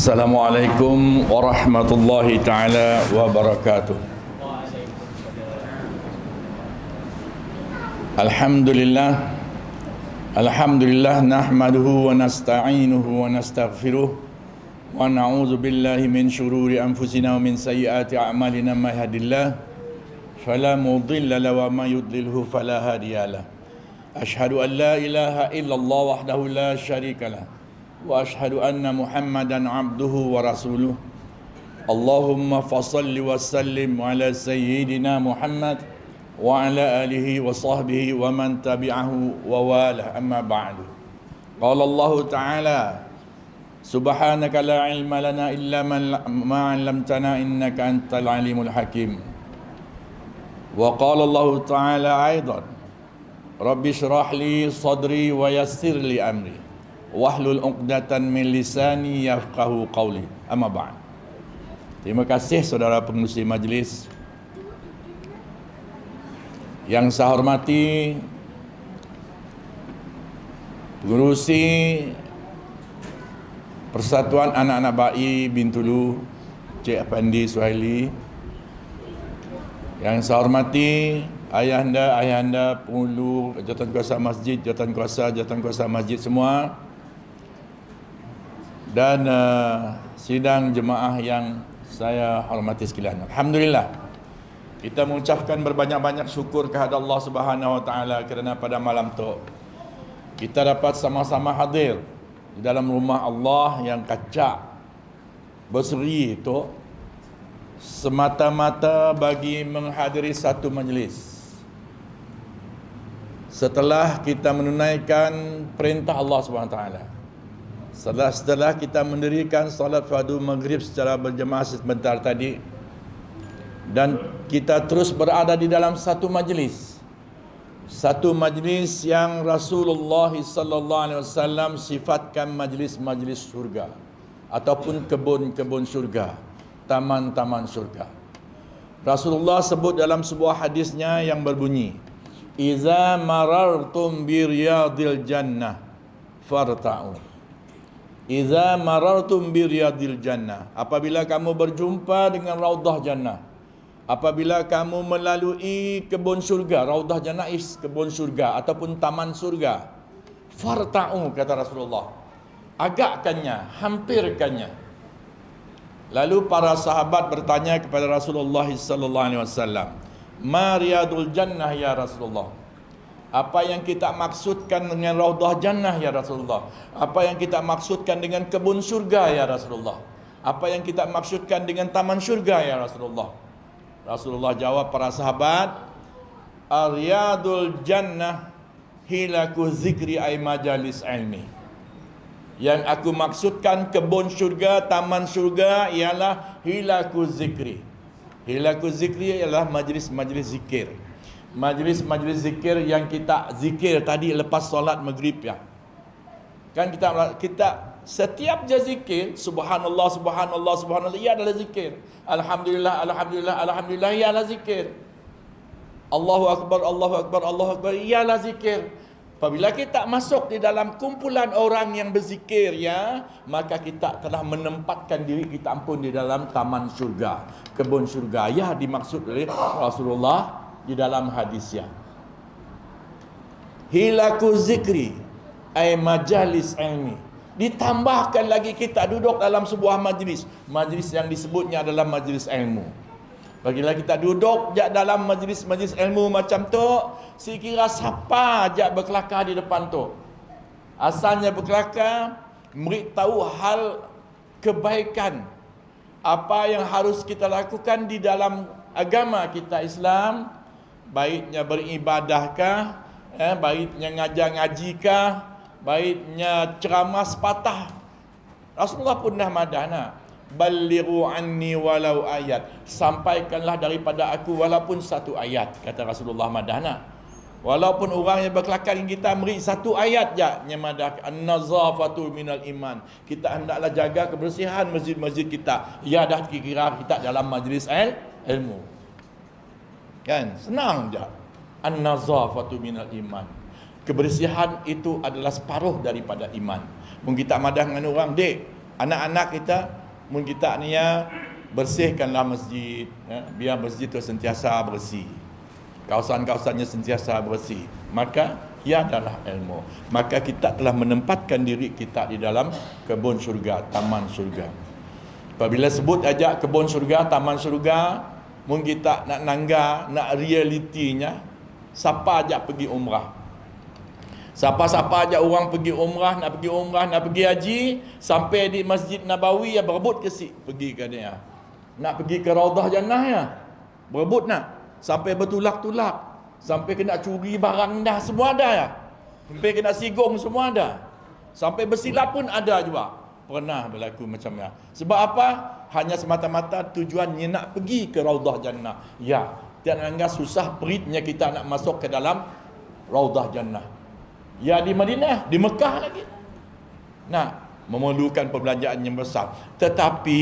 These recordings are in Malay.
Assalamualaikum warahmatullahi taala wabarakatuh. Alhamdulillah nahmaduhu wa nasta'inuhu wa nastaghfiruh wa na'udzu billahi min syururi anfusina wa min sayyiati a'malina may yahdihillahu fala mudilla lahu wa may yudlilhu fala hadiyalah. Asyhadu an la ilaha illallah wahdahu la syarika lah wa asyhadu anna Muhammadan abduhu wa rasuluh. Allahumma fassalli wa sallim ala sayyidina Muhammad wa ala alihi wa sahbihi wa man tabi'ahu wa wala, amma ba'du. Qala Allah Ta'ala, subhanaka la ilma lana illa ma 'allamtana innaka antal alimul hakim. Wa qala Allah Ta'ala aidan, rabbi shrah li sadri wa yassir li amri wahlul 'uqdatan min lisani yafqahu qawli, amma ba'd. Terima kasih saudara pengurusi majlis yang saya hormati, pengurusi Persatuan Anak-anak Ba'i Bintulu Cik Afandi Suhaili, yang saya hormati ayahanda penghulu jawatan kuasa masjid semua, dan sidang jemaah yang saya hormati sekalian. Alhamdulillah, kita mengucapkan berbanyak-banyak syukur kepada Allah Subhanahu wa taala kerana pada malam tu kita dapat sama-sama hadir di dalam rumah Allah yang kacak berseri itu semata-mata bagi menghadiri satu majlis. Setelah kita menunaikan perintah Allah Subhanahu wa taala, setelah kita mendirikan salat fardu maghrib secara berjemaah sebentar tadi, dan kita terus berada di dalam satu majlis yang Rasulullah sallallahu alaihi wasallam sifatkan majlis-majlis surga ataupun kebun-kebun surga, taman-taman surga. Rasulullah sebut dalam sebuah hadisnya yang berbunyi, "Iza marartum bi riyadil jannah farta'u." Iza marartum bi riyadil jannah, apabila kamu berjumpa dengan raudah jannah, apabila kamu melalui kebun surga, raudah jannah is kebun surga ataupun taman surga, farta'u, kata Rasulullah, agakkannya, hampirkannya. Lalu para sahabat bertanya kepada Rasulullah sallallahu alaihi wasallam, "Ma riyadul jannah ya Rasulullah?" Apa yang kita maksudkan dengan raudah jannah ya Rasulullah? Apa yang kita maksudkan dengan kebun surga ya Rasulullah? Apa yang kita maksudkan dengan taman surga ya Rasulullah? Rasulullah jawab para sahabat, "Aryadul jannah hilaku zikri ay majalis ilmi." Yang aku maksudkan kebun surga, taman surga ialah hilaku zikri. Hilaku zikri ialah majlis-majlis zikir. Majlis-majlis zikir yang kita zikir tadi lepas solat maghrib ya. Kan kita setiap je zikir, subhanallah, subhanallah, subhanallah, ia adalah zikir. Alhamdulillah, alhamdulillah, alhamdulillah, ia adalah zikir. Allahu akbar, Allahu akbar, Allahu akbar, ia adalah zikir. Apabila kita masuk di dalam kumpulan orang yang berzikir ya, maka kita telah menempatkan diri kita ampun di dalam taman surga, kebun surga. Ya, dimaksud oleh Rasulullah di dalam hadisnya. Hilaku zikri ay majalis ilmi. Ditambahkan lagi kita duduk dalam sebuah majlis yang disebutnya adalah majlis ilmu. Bagilah kita duduk dalam majlis ilmu macam tu, sekira siapa je berkelakar di depan tu, asalnya berkelakar beritahu hal kebaikan apa yang harus kita lakukan di dalam agama kita Islam. Baiknya beribadahkah, baiknya ngajar ngajikah, baiknya ceramah sepatah. Rasulullah pun dah madana, "Ballighu anni walau ayat." Sampaikanlah daripada aku walaupun satu ayat, kata Rasulullah madana. Walaupun orang yang berkelakar dengan kita beri satu ayat je, nyamadah an-nazafatu minal iman. Kita hendaklah jaga kebersihan masjid-masjid kita. Ya dah kira kita dalam majlis ilmu. Kan senang je. An-nazafatu minal iman. Kebersihan itu adalah separuh daripada iman. Mungkin kita madah dengan orang, "Dek, anak-anak kita, mun kita ni ya, bersihkanlah masjid, ya, biar masjid tu sentiasa bersih, kawasan-kawasannya sentiasa bersih. Maka ia adalah ilmu. Maka kita telah menempatkan diri kita di dalam kebun syurga, taman syurga. Apabila sebut ajak kebun syurga, taman syurga, mungkin kita nak nangga, nak realitinya, siapa ajak pergi umrah? Siapa-siapa ajak orang pergi umrah, nak pergi haji, sampai di Masjid Nabawi ya berebut ke si pergi ke dia. Nak pergi ke Raudhah Jannah ya, berebut nak. Sampai bertulak-tulak, sampai kena curi barang dah semua ada ya. Sampai kena sigong semua ada. Sampai bersilap pun ada juga. Pernah berlaku macam ya. Sebab apa? Hanya semata-mata tujuannya nak pergi ke Raudhah Jannah. Ya, tiada anggap susah peritnya kita nak masuk ke dalam Raudhah Jannah. Ya di Madinah, di Mekah lagi. Nah, memerlukan perbelanjaan yang besar. Tetapi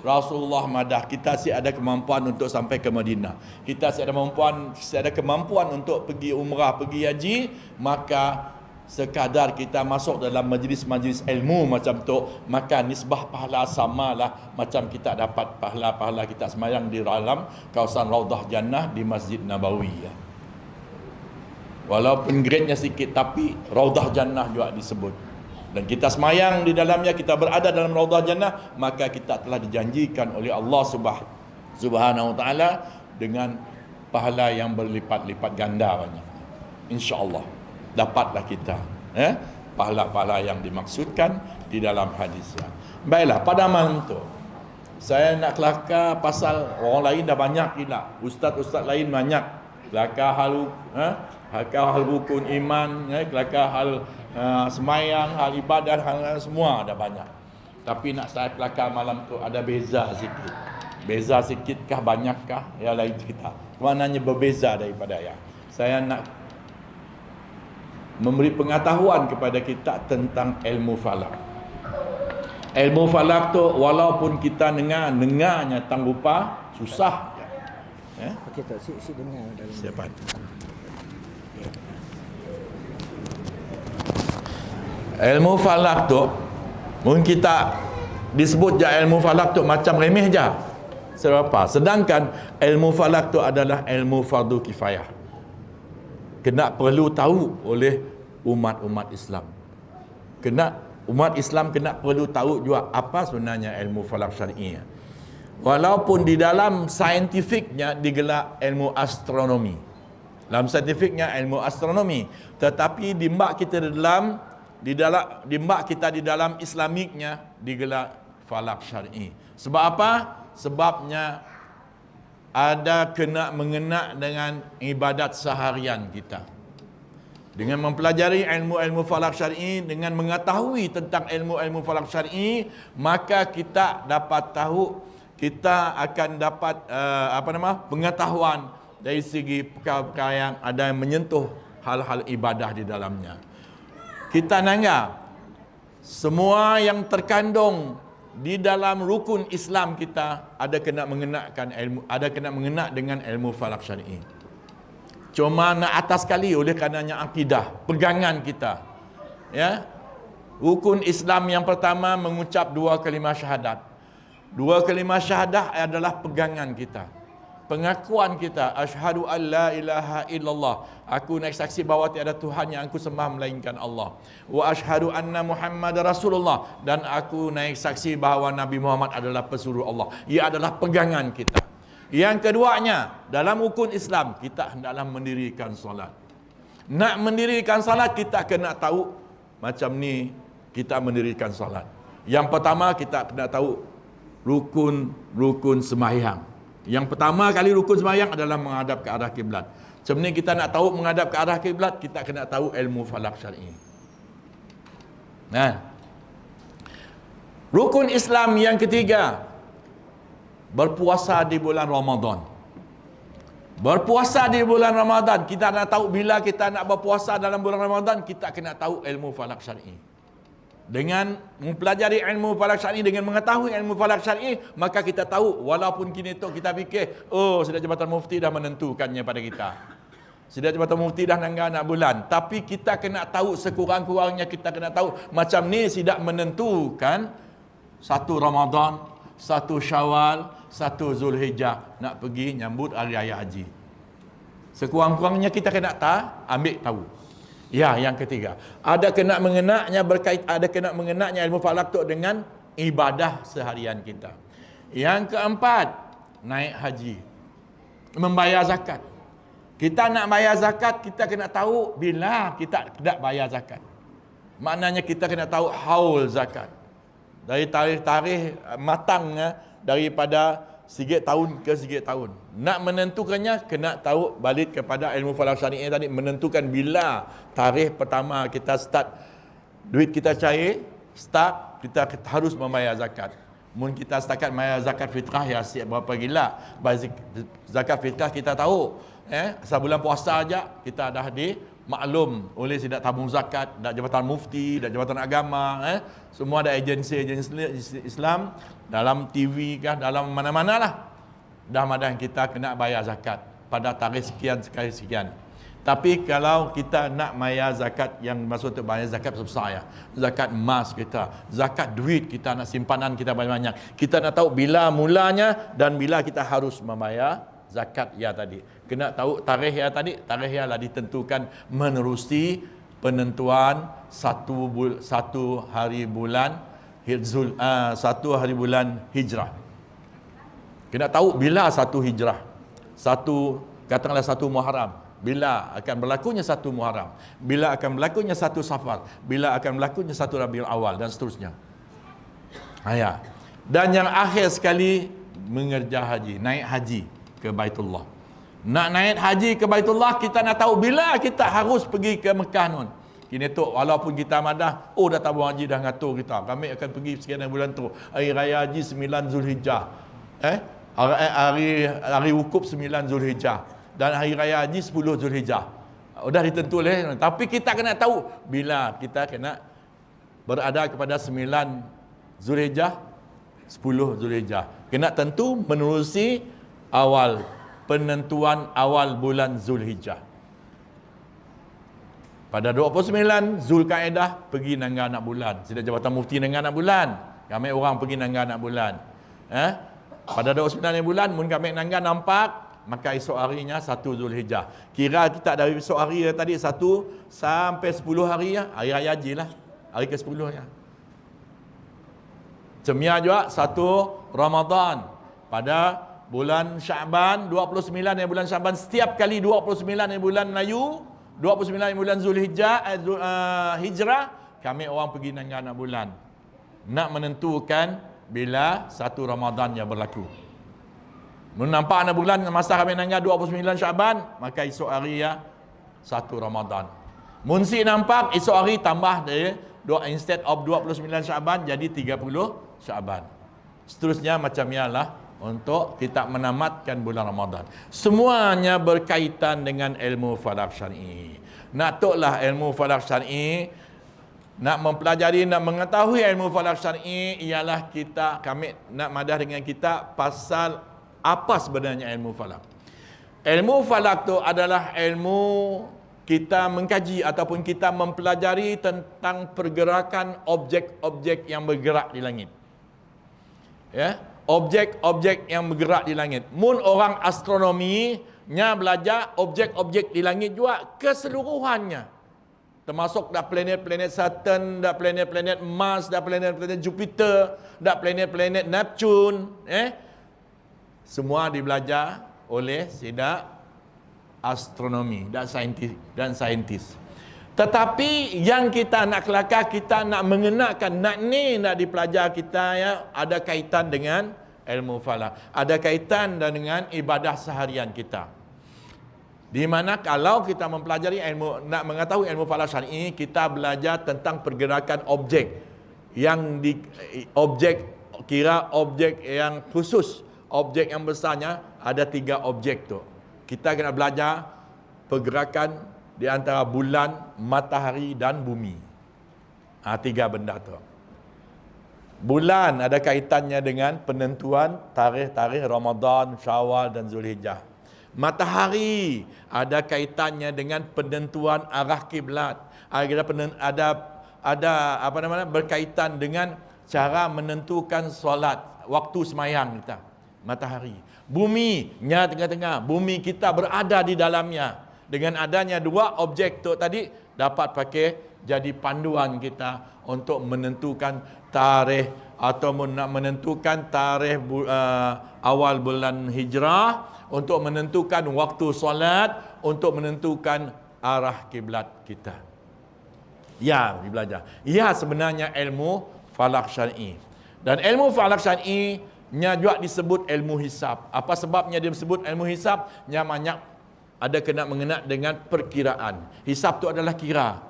Rasulullah madah kita si ada kemampuan untuk sampai ke Madinah. Kita si ada kemampuan untuk pergi umrah, pergi haji, maka sekadar kita masuk dalam majlis-majlis ilmu macam tu, maka nisbah pahala samalah macam kita dapat pahala-pahala kita semayang di dalam kawasan Raudhah Jannah di Masjid Nabawi ya. Walaupun grade-nya sikit, tapi Raudhah Jannah juga disebut. Dan kita semayang di dalamnya, kita berada dalam Raudhah Jannah, maka kita telah dijanjikan oleh Allah Subhanahu wa taala dengan pahala yang berlipat-lipat ganda banyak. Insya-Allah dapatlah kita pahala-pahala yang dimaksudkan di dalam hadis ya. Baiklah, pada malam tu saya nak kelakar pasal orang lain dah banyak gila. Ustaz-ustaz lain banyak kelakar hal rukun iman, kelakar hal semayang, hal ibadah, hal semua ada banyak. Tapi nak saya kelakar malam tu ada beza sikit. Beza sikitkah, banyakkah? Ya lain cerita. Maknanya berbeza daripada yang. Saya nak memberi pengetahuan kepada kita tentang ilmu falak. Ilmu falak tu walaupun kita dengarnya tang rupa susah. Ya. Okey tak, si dengar dalam. Siapa? Ilmu falak tu mungkin kita disebut je ilmu falak tu macam remeh je. Sebab apa? Sedangkan ilmu falak tu adalah ilmu fardu kifayah. Kena perlu tahu oleh umat-umat Islam. Umat Islam kena perlu tahu juga apa sebenarnya ilmu falak syar'i. Walaupun di dalam saintifiknya digelar ilmu astronomi. Dalam saintifiknya ilmu astronomi, tetapi di dalam Islamiknya digelar falak syar'i. Sebab apa? Sebabnya ada kena mengena dengan ibadat seharian kita. Dengan mempelajari ilmu-ilmu falak syar'i, dengan mengetahui tentang ilmu-ilmu falak syar'i, maka kita dapat tahu, kita akan dapat pengetahuan dari segi perkara-perkara yang ada yang menyentuh hal-hal ibadah di dalamnya. Kita nangga semua yang terkandung di dalam rukun Islam kita ada kena mengenakan ilmu, ada kena mengena dengan ilmu falak syar'i. Cuma nak atas sekali oleh karenanya akidah, pegangan kita. Ya. Rukun Islam yang pertama mengucap dua kalimah syahadat. Dua kalimah syahadah adalah pegangan kita. Pengakuan kita, asyhadu an la ilaha illallah, aku naik saksi bahawa tiada Tuhan yang aku sembah melainkan Allah. Wa asyhadu anna Muhammad Rasulullah, dan aku naik saksi bahawa Nabi Muhammad adalah pesuruh Allah. Ia adalah pegangan kita. Yang keduanya, dalam rukun Islam kita hendaklah mendirikan solat. Nak mendirikan solat kita kena tahu macam ni kita mendirikan solat. Yang pertama kita kena tahu rukun sembahyang. Yang pertama kali rukun sembahyang adalah menghadap ke arah kiblat. Macam ni kita nak tahu menghadap ke arah kiblat, kita kena tahu ilmu falak syar'i. Nah. Rukun Islam yang ketiga, berpuasa di bulan Ramadan. Berpuasa di bulan Ramadan, kita nak tahu bila kita nak berpuasa dalam bulan Ramadan, kita kena tahu ilmu falak syar'i. Dengan mempelajari ilmu falak syar'i, dengan mengetahui ilmu falak syar'i, maka kita tahu, walaupun kini tu kita fikir, oh sudah Jabatan Mufti dah menentukannya pada kita, sudah Jabatan Mufti dah nangga nak bulan, tapi kita kena tahu, sekurang-kurangnya kita kena tahu macam ni tidak menentukan satu Ramadan, satu Syawal, satu Zulhijjah nak pergi nyambut hari raya haji. Sekurang-kurangnya kita kena ambil tahu. Ya, yang ketiga, ada kena mengenaknya ilmu falak tu dengan ibadah seharian kita. Yang keempat, naik haji, membayar zakat. Kita nak bayar zakat, kita kena tahu bila kita tidak bayar zakat. Maknanya kita kena tahu haul zakat. Dari tarikh matangnya daripada sikit tahun ke sikit tahun. Nak menentukannya kena tahu balik kepada ilmu falak syari'i tadi, menentukan bila tarikh pertama kita start duit kita cair, kita harus membayar zakat. Mun kita setakat bayar zakat fitrah ya siap berapa gila. Zakat fitrah kita tahu, sebulan puasa aja kita dah dimaklum oleh Sidak Tabung Zakat, dak Jabatan Mufti, dak Jabatan Agama, semua ada agensi-agensi Islam dalam TV kah, dalam mana-mana lah. Dah madah kita kena bayar zakat pada tarikh sekian sekali sekian. Tapi kalau kita nak bayar zakat, yang maksud untuk bayar zakat besar ya, zakat emas kita, zakat duit kita, nak simpanan kita banyak-banyak, kita nak tahu bila mulanya dan bila kita harus membayar zakat ya tadi. Kena tahu tarikh ya tadi, tarikh ya lah ditentukan menerusi penentuan satu hari bulan Hijrah. Kena tahu bila satu Hijrah, katakanlah satu Muharram, bila akan berlakunya satu Muharram, bila akan berlakunya satu Safar, bila akan berlakunya satu Rabiul Awal dan seterusnya. Ya. Dan yang akhir sekali, mengerja haji, naik haji ke Baitullah. Nak naik haji ke Baitullah, kita nak tahu bila kita harus pergi ke Mekah nun. Kini tu walaupun kita madah, dah tabung haji dah ngatur kita, kami akan pergi sekian bulan tu, hari raya haji 9 Zulhijjah. Hari wukuf 9 Zulhijjah dan hari raya haji 10 Zulhijjah. Dah ditentu oleh, tapi kita kena tahu bila kita kena berada kepada 9 Zulhijjah, 10 Zulhijjah. Kena tentu menerusi penentuan awal bulan Zulhijjah. Pada 29 Zulkaidah pergi nangga anak bulan. Sidak Jabatan Mufti nangga anak bulan. Kami orang pergi nangga anak bulan. Pada 29 bulan mun kami nangga nampak, maka esok harinya 1 Zulhijjah. Kira kita dari esok hari tadi 1 sampai 10 hari ya, hari raya haji lah. Hari ke-10 ya. Cemia juga 1 Ramadan. Pada bulan Syaban, 29 yang bulan Syaban, setiap kali 29 yang bulan Melayu, 29 yang bulan Zulhijjah, Hijrah, kami orang pergi nangga anak bulan. Nak menentukan bila 1 Ramadan yang berlaku. Menampak anak bulan masa kami nangga 29 Syaban, maka esok hari ya 1 Ramadan. Munsi nampak esok hari tambah dia instead of 29 Syaban jadi 30 Syaban. Seterusnya macam ialah untuk kita menamatkan bulan Ramadan. Semuanya berkaitan dengan ilmu falak syar'i. Nak taklah ilmu falak syar'i, nak mempelajari, nak mengetahui ilmu falak syar'i, ialah kami nak madah dengan kita pasal apa sebenarnya ilmu falak. Ilmu falak tu adalah ilmu kita mengkaji ataupun kita mempelajari tentang pergerakan objek-objek yang bergerak di langit. Ya, objek-objek yang bergerak di langit. Mun orang astronominya belajar objek-objek di langit juga keseluruhannya. Termasuk dah planet-planet Saturn, dah planet-planet Mars, dah planet-planet Jupiter, dah planet-planet Neptune, semua dibelajar oleh sidak astronomi dan saintis. Tetapi yang kita nak kelakar, kita nak mengenakan, nak dipelajar kita ya, ada kaitan dengan ilmu falak, ada kaitan dengan ibadah seharian kita. Di mana kalau kita mempelajari nak mengetahui ilmu falak syar'i, kita belajar tentang pergerakan objek objek yang khusus, objek yang besarnya ada 3 objek tu. Kita kena belajar pergerakan di antara bulan, matahari dan bumi. 3 benda tu. Bulan ada kaitannya dengan penentuan tarikh Ramadan, Syawal dan Zulhijjah. Matahari ada kaitannya dengan penentuan arah kiblat. Ada berkaitan dengan cara menentukan solat, waktu semayang kita. Matahari. Bumi, nya tengah-tengah. Bumi kita berada di dalamnya. Dengan adanya dua objek tu tadi, dapat pakai jadi panduan kita untuk menentukan tarikh atau nak menentukan tarikh awal bulan Hijrah, untuk menentukan waktu solat, untuk menentukan arah kiblat kita. Ya, belajar. Ya, sebenarnya ilmu falak syar'i. Dan ilmu falak syar'i nya juga disebut ilmu hisab. Apa sebabnya dia disebut ilmu hisab? Nya banyak ada kena mengena dengan perkiraan. Hisab tu adalah kira.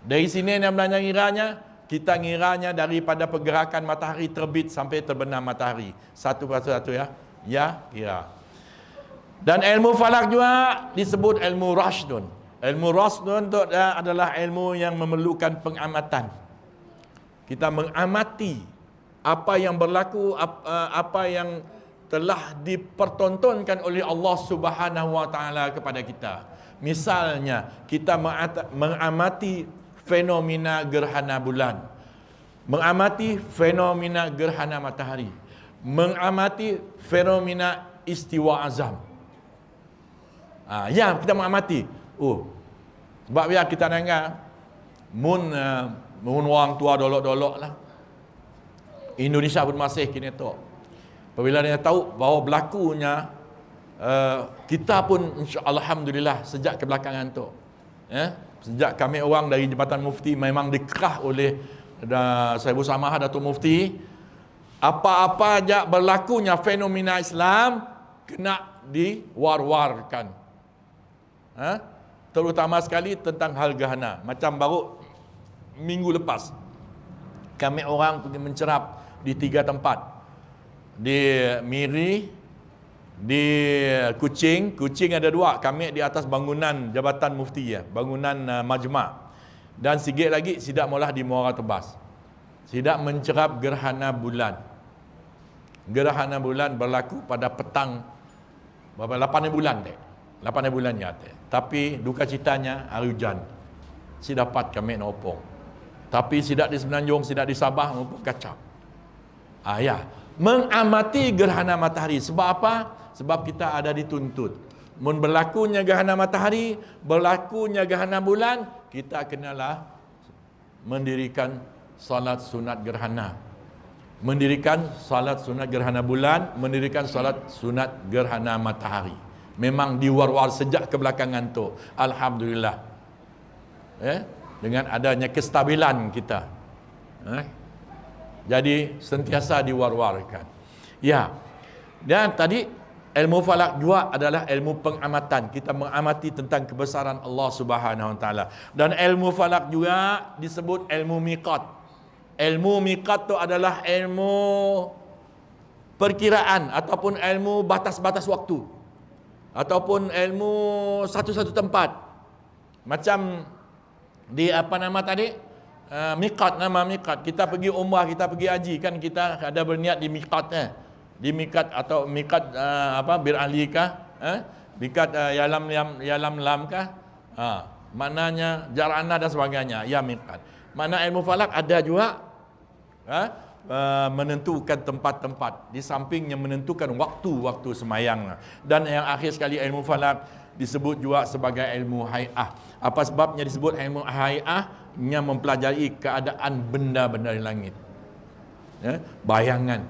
Dari sini yang belajar kiranya, kita ngiranya daripada pergerakan matahari terbit sampai terbenam matahari. Satu persatu ya. Ya, kira. Dan ilmu falak juga disebut ilmu rashdun. Ilmu rashdun itu adalah ilmu yang memerlukan pengamatan. Kita mengamati apa yang berlaku, apa yang telah dipertontonkan oleh Allah Subhanahu wa taala kepada kita. Misalnya, kita mengamati fenomena gerhana bulan, mengamati fenomena gerhana matahari, mengamati fenomena istiwa azam. Ya, kita mengamati. Sebab ya kita dengar mun orang tua dolok-dolok lah. Indonesia pun masih kini tu. Apabila dia tahu bahawa berlakunya, kita pun alhamdulillah sejak kebelakangan tu, sejak kami orang dari Jabatan Mufti memang dikerah oleh Sahibu Samah Datuk Mufti, apa-apa aja berlakunya fenomena Islam kena diwar-warkan. Terutama sekali tentang hal gerhana. Macam baru minggu lepas kami orang pergi mencerap di 3 tempat. Di Miri, di Kuching ada 2. Kami di atas bangunan Jabatan Mufti ya, bangunan Majma'. Dan sikit lagi Sidak Maulah di Muara Tebas. Sidak mencerap gerhana bulan. Gerhana bulan berlaku pada petang 8 bulan dek. 8 bulan ya dek. Tapi duka citanya hari hujan. Si dapat kami nak opong. Tapi sidak di Semenanjung, sidak di Sabah opong kacau. Ya, mengamati gerhana matahari. Sebab apa? Sebab kita ada dituntut. Mun berlakunya gerhana matahari, berlakunya gerhana bulan, kita kenalah mendirikan salat sunat gerhana. Mendirikan salat sunat gerhana bulan, mendirikan salat sunat gerhana matahari. Memang diwar-war sejak kebelakangan tu. Alhamdulillah. Dengan adanya kestabilan kita. Jadi sentiasa diwar-warkan. Ya. Dan tadi ilmu falak juga adalah ilmu pengamatan. Kita mengamati tentang kebesaran Allah Subhanahu wa taala. Dan ilmu falak juga disebut ilmu miqat. Ilmu miqat tu adalah ilmu perkiraan ataupun ilmu batas-batas waktu. Ataupun ilmu satu-satu tempat. Macam di apa nama tadi? Miqat, nama miqat. Kita pergi umrah, kita pergi haji kan, kita ada berniat di miqat di miqat atau miqat Bir Ali kah? Miqat yalam lam kah? Maknanya jarana dan sebagainya. Ya miqat. Makna ilmu falak ada juga menentukan tempat-tempat, di sampingnya menentukan waktu-waktu semayang. Dan yang akhir sekali ilmu falak disebut juga sebagai ilmu hai'ah. Apa sebabnya disebut ilmu hai'ah? Nya mempelajari keadaan benda-benda di langit, bayangan,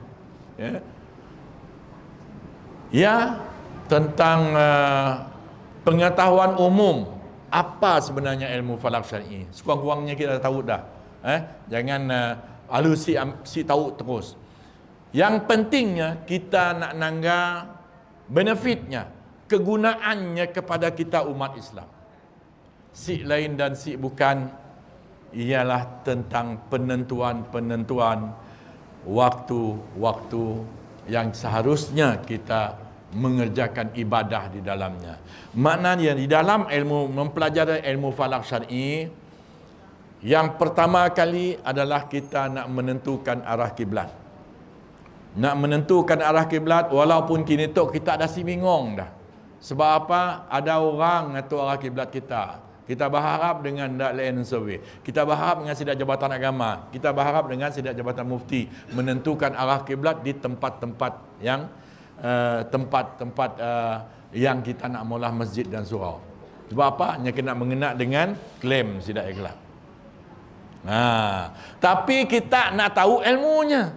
tentang pengetahuan umum apa sebenarnya ilmu falak syar'i. Sekurang-kurangnya kita tahu dah. Jangan si tahu terus. Yang pentingnya kita nak nangga benefitnya, kegunaannya kepada kita umat Islam. Si lain dan si bukan ialah tentang penentuan waktu-waktu yang seharusnya kita mengerjakan ibadah di dalamnya. Maknanya di dalam ilmu mempelajari ilmu falak syar'i, yang pertama kali adalah kita nak menentukan arah kiblat. Nak menentukan arah kiblat, walaupun kini tu kita dah si bingung dah. Sebab apa? Ada orang ngatur arah kiblat kita. Kita berharap dengan Land Survey. Kita berharap dengan Sidang Jabatan Agama. Kita berharap dengan Sidang Jabatan Mufti menentukan arah kiblat di tempat-tempat yang yang kita nak maulah masjid dan surau. Sebab apa? Hanya kena mengenak dengan klaim Sidang Ikhlas. Tapi kita nak tahu ilmunya.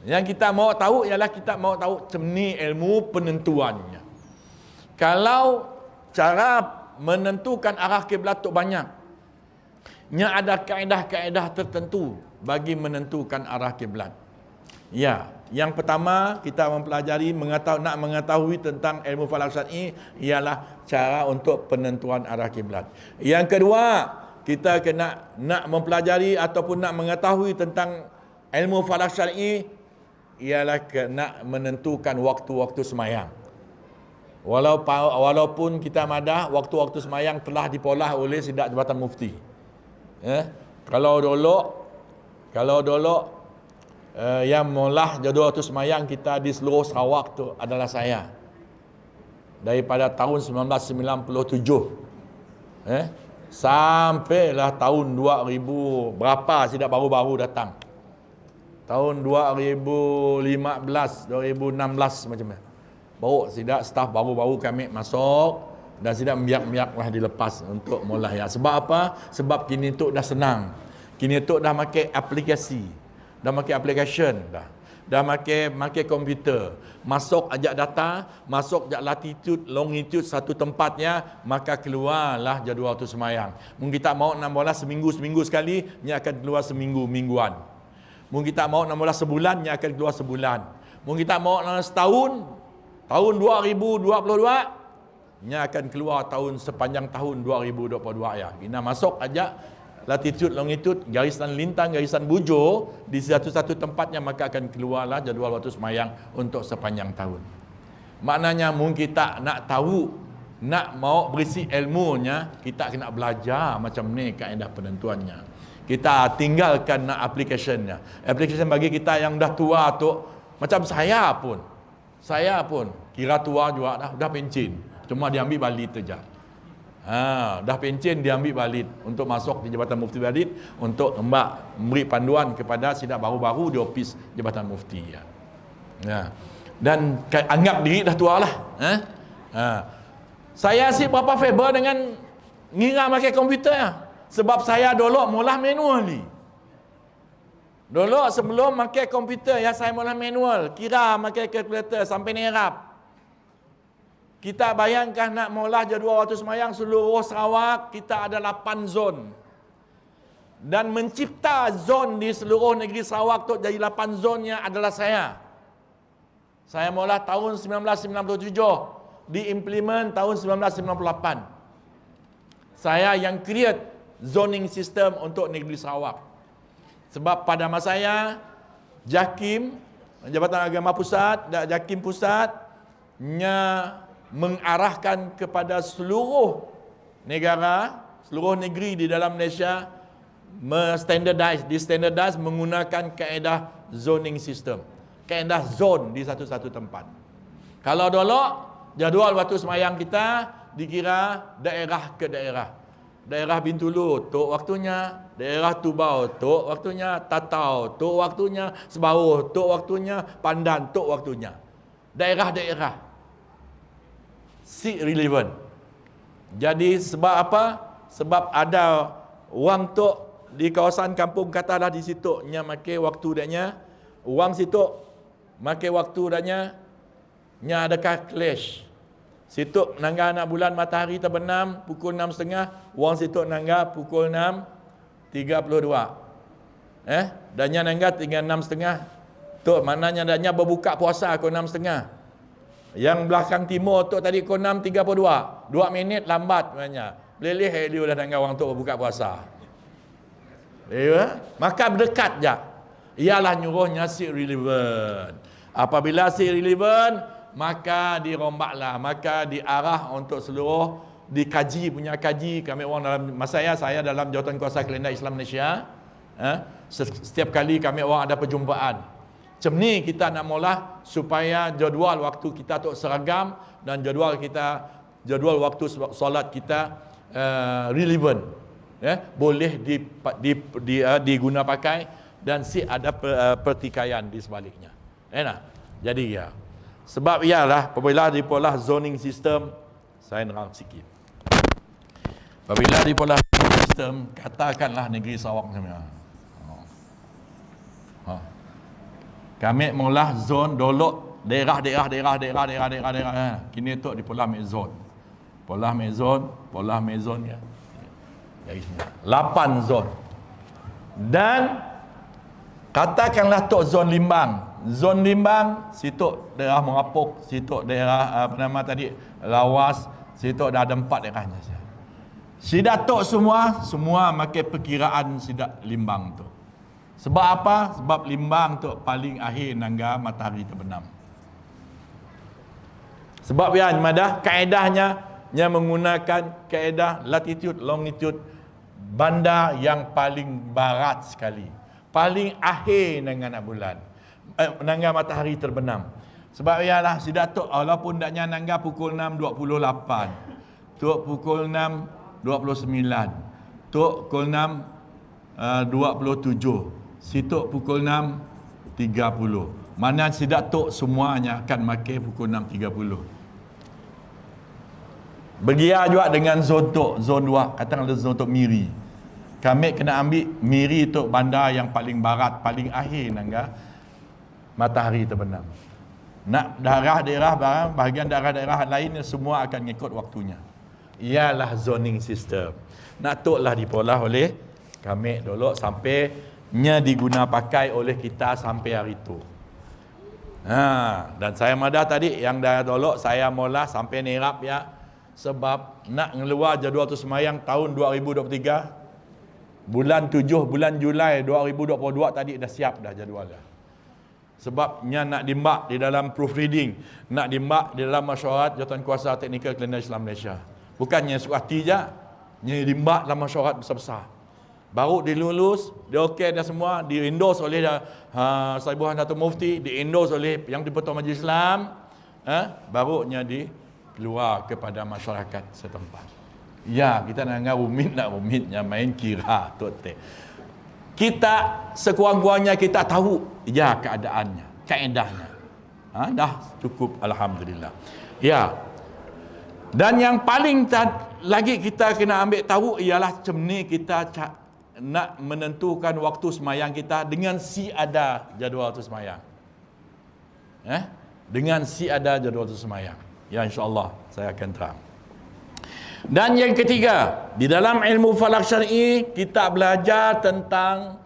Yang kita mau tahu ialah kita mau tahu cemni ilmu penentuannya. Kalau cara menentukan arah kiblat tu banyak, nya ada kaedah-kaedah tertentu bagi menentukan arah kiblat. Ya, yang pertama kita mempelajari nak mengetahui tentang ilmu falak syar'i ialah cara untuk penentuan arah kiblat. Yang kedua, kita nak mempelajari ataupun nak mengetahui tentang ilmu falak syar'i ialah nak menentukan waktu-waktu semayang. Walaupun kita madah waktu-waktu semayang telah dipolah oleh Sidang Jabatan Mufti. Kalau dulu yang molah jadual waktu semayang kita di seluruh Sarawak tu adalah saya. Daripada tahun 1997. Sampailah tahun 2000 berapa Sidang baru-baru datang. Tahun 2015, 2016 macam mana. Baru Sidang staf baru-baru kami masuk dan Sidang biak-biaklah dilepas untuk mula ya. Sebab apa? Sebab kini tu dah senang. Kini tu dah pakai aplikasi. Dah pakai application dah. Dah pakai komputer. Masuk ajak data, masuk ajak latitude, longitude satu tempatnya, maka keluarlah jadual waktu semayang. Mungkin kita mau nak bola seminggu sekali, nya akan keluar mingguan. Mungkin kita mau nak bola sebulan, nya akan keluar sebulan. Mungkin kita mau nak setahun, tahun 2022 nya akan keluar sepanjang tahun 2022 ya. Kita masuk aja latitude, longitude, garisan lintang, garisan bujur di satu-satu tempatnya, maka akan keluarlah jadual waktu semayang untuk sepanjang tahun. Maknanya mungkin kita nak tahu, nak mau berisi ilmunya, kita kena belajar macam ni kaedah penentuannya. Kita tinggalkan nak applicationnya. Application bagi kita yang dah tua tu, macam saya pun kira tua juga dah pencen, cuma diambil balik saja. Dah pencen diambil balik untuk masuk di Jabatan Mufti balik untuk memberi panduan kepada sidang baru-baru di ofis Jabatan Mufti ya. Dan anggap diri dah tua lah. Saya si berapa favor dengan ngira pakai komputer ya. Sebab saya dulu mula manual. Dulu sebelum pakai komputer ya, saya mula manual, kira pakai kalkulator sampai nerap. Kita bayangkan nak mula jadual waktu semayang seluruh Sarawak, kita ada 8 zon. Dan mencipta zon di seluruh negeri Sarawak tu jadi 8 zonnya adalah saya. Saya mula tahun 1997, diimplement tahun 1998. Saya yang create zoning system untuk negeri Sarawak. Sebab pada masa saya, JAKIM, Jabatan Agama Pusat dan JAKIM Pusat mengarahkan kepada seluruh negara, seluruh negeri di dalam Malaysia standardize menggunakan kaedah zoning system. Kaedah zon di satu-satu tempat. Kalau dulu jadual waktu semayang kita dikira daerah ke daerah. Daerah Bintulu, tok waktunya. Daerah Tubau, tok waktunya. Tatau, tok waktunya. Sebauh, tok waktunya. Pandan, tok waktunya. Daerah-daerah. Si relevant. Jadi sebab apa? Sebab ada wang tok di kawasan kampung katalah di situ nya makai waktu danya. Wang situ makai waktu danya nya adakah clash. Situ nangga anak bulan matahari terbenam pukul 6.30, wang situ nangga pukul 6.32. Danya nangga tinggal 6.30. Tu maknanya danya berbuka puasa pukul 6.30. Yang belakang timur tu tadi pukul 6.32. 2 minit lambat maknanya. Boleh dia dah nangga wang tu berbuka puasa. Maka berdekat je. Ialah nyuruhnya si relevant. Apabila si relevant, maka dirombaklah, maka diarah untuk seluruh dikaji, punya kaji. Kami orang dalam masa saya dalam Jawatan Kuasa Kalendar Islam Malaysia, setiap kali kami orang ada perjumpaan. Macam ni kita nak mula supaya jadual waktu kita tu seragam dan jadual kita jadual waktu solat kita relevant, boleh diguna pakai dan ada pertikaian di sebaliknya. Jadi ya, sebab ialah apabila dipolah zoning system, saya nerang sikit. Apabila dipolah zoning system, katakanlah negeri Sarawak macam kami mengolah zon dolok daerah. Kini tu dipolah zon. Polah zon ya. Jadi 8 zon. Dan katakanlah tok zon Limbang. Zon Limbang, situ daerah Merapuk, situ daerah Lawas, situ dah ada 4 daerahnya. Sidak tok semua makai perkiraan sidak Limbang tu. Sebab apa? Sebab Limbang tu paling akhir nangga matahari terbenam. Sebab ya madah kaedahnya menggunakan kaedah latitude longitude bandar yang paling barat sekali. Paling akhir nangga bulan. Nangga matahari terbenam. Sebab ialah sidak tok walaupun daknya nangga pukul 6.28. Tok pukul 6.29. Tok pukul 6.27. Situ pukul 6.30. Mana sidak tok semuanya akan makai pukul 6.30. Begia juga dengan zon tok, zon 2, katakanlah zon tok Miri. Kami kena ambil Miri tok bandar yang paling barat, paling akhir nangga matahari terbenam. Nak daerah-daerah bahagian daerah-daerah lain semua akan ngikut waktunya. Ialah zoning system. Nak toklah dipolah oleh kami dulu sampai diguna pakai oleh kita sampai hari itu. Dan saya madah tadi yang dah dolok saya mula sampai nerap ya, sebab nak ngeluar jadual tu semayang tahun 2023 bulan 7 bulan Julai 2022 tadi dah siap dah jadual dah. Sebabnya nak dimbak di dalam proofreading, nak dimbak di dalam mesyuarat Jawatankuasa Teknikal Kelana Islam Malaysia. Bukannya suka hati je, dimbak dalam mesyuarat besar-besar. Baru dilulus, dia okey dah semua, di-endorse oleh Saibuhan Datuk Mufti, di-endorse oleh Yang di-Pertuan Majlis Islam, barunya dikeluar kepada masyarakat setempat. Ya, kita nak rumitnya main kira tu. Kita sekurang-kurangnya kita tahu ya keadaannya, kaedahnya. Dah cukup alhamdulillah. Ya. Dan yang paling lagi kita kena ambil tahu ialah macam ni kita nak menentukan waktu semayang kita dengan si ada jadual tu semayang. Dengan si ada jadual tu semayang. Ya, insya-Allah saya akan terang. Dan yang ketiga, di dalam ilmu falak syar'i kita belajar tentang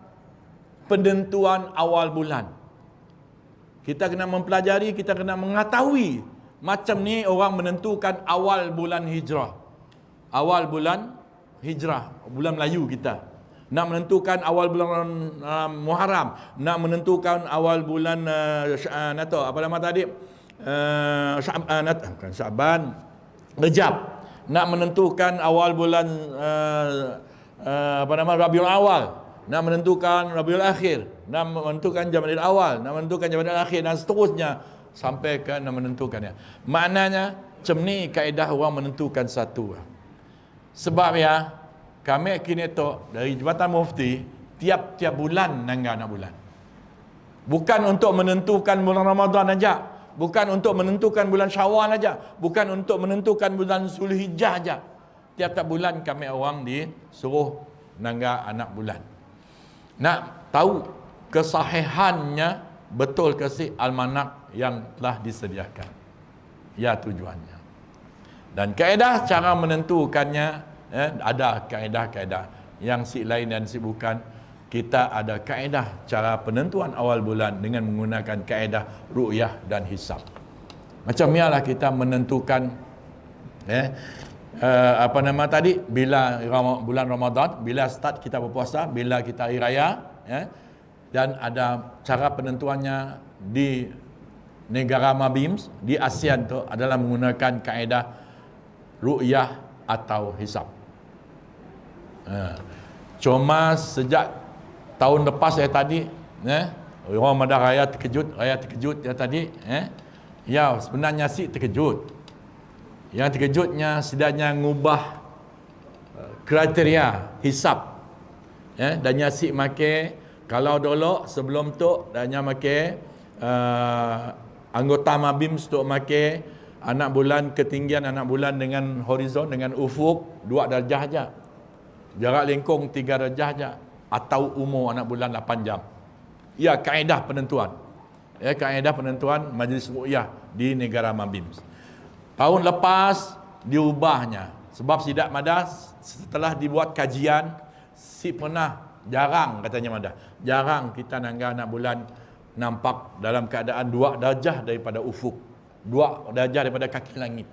penentuan awal bulan. Kita kena mempelajari, kita kena mengetahui macam ni orang menentukan awal bulan hijrah. Awal bulan hijrah, bulan Melayu kita. Nak menentukan awal bulan Muharram, nak menentukan awal bulan Syaban, Rejab, nak menentukan awal bulan Rabiul Awal, nak menentukan Rabiul Akhir, nak menentukan Jamadil Awal, nak menentukan Jamadil Akhir dan seterusnya sampai ke nak menentukannya. Maknanya macam ni kaedah orang menentukan satu. Sebab ya kami kini tu dari Jabatan Mufti tiap-tiap bulan nak bulan. Bukan untuk menentukan bulan Ramadan aja, bukan untuk menentukan bulan Syawal aja, bukan untuk menentukan bulan Zulhijjah aja. Tiap-tiap bulan kami orang disuruh nangga anak bulan. Nak tahu kesahihannya betul ke si almanak yang telah disediakan. Ya tujuannya. Dan kaedah cara menentukannya ada kaedah-kaedah yang si lain dan si bukan. Kita ada kaedah cara penentuan awal bulan dengan menggunakan kaedah ru'yah dan hisab. Macam ialah kita menentukan bila bulan Ramadan, bila start kita berpuasa, bila kita hari raya, dan ada cara penentuannya di negara Mabims, di ASEAN tu adalah menggunakan kaedah ru'yah atau hisab. Cuma sejak tahun lepas saya tadi, orang Madah raya terkejut ya tadi, ya sebenarnya si terkejut. Yang terkejutnya sedangnya ngubah kriteria hisap. Dan si make kalau dulu sebelum tu danya make anggota Mabim tu make anak bulan, ketinggian anak bulan dengan horizon, dengan ufuk 2 darjah aja. Jarak lengkung 3 darjah aja. Atau umur anak bulan 8 jam. Ya, kaedah penentuan. Kaedah penentuan Majlis Ru'yah di negara Mabim. Tahun lepas diubahnya. Sebab Sidak Madah setelah dibuat kajian, pernah jarang katanya Madah. Jarang kita nangga anak bulan nampak dalam keadaan 2 darjah daripada ufuk. 2 darjah daripada kaki langit.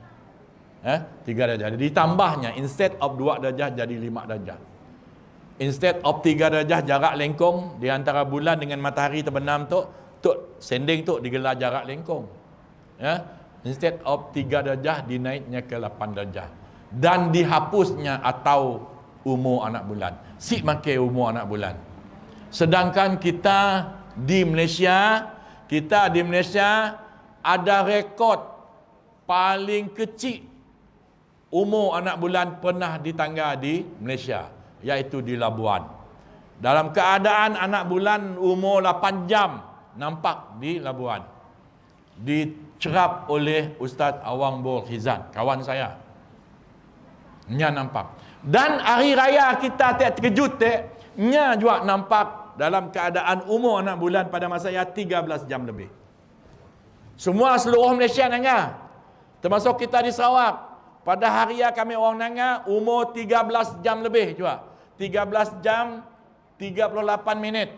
3 darjah. Jadi ditambahnya, instead of 2 darjah jadi 5 darjah. Instead of 3 darjah jarak lengkung di antara bulan dengan matahari terbenam tu sending tu digelar jarak lengkung. Instead of 3 darjah dinaiknya ke 8 darjah. Dan dihapusnya atau umur anak bulan. Make umur anak bulan. Sedangkan kita di Malaysia ada rekod paling kecil umur anak bulan pernah ditangga di Malaysia, iaitu di Labuan. Dalam keadaan anak bulan umur 8 jam nampak di Labuan. Dicerap oleh Ustaz Awang Bol Khizan, kawan saya. Nya nampak. Dan hari raya kita terkejut nya juga nampak dalam keadaan umur anak bulan pada masa 13 jam lebih. Semua seluruh Malaysia nangga. Termasuk kita di Sarawak. Pada hari kami orang nangga umur 13 jam lebih juga. 13 jam 38 minit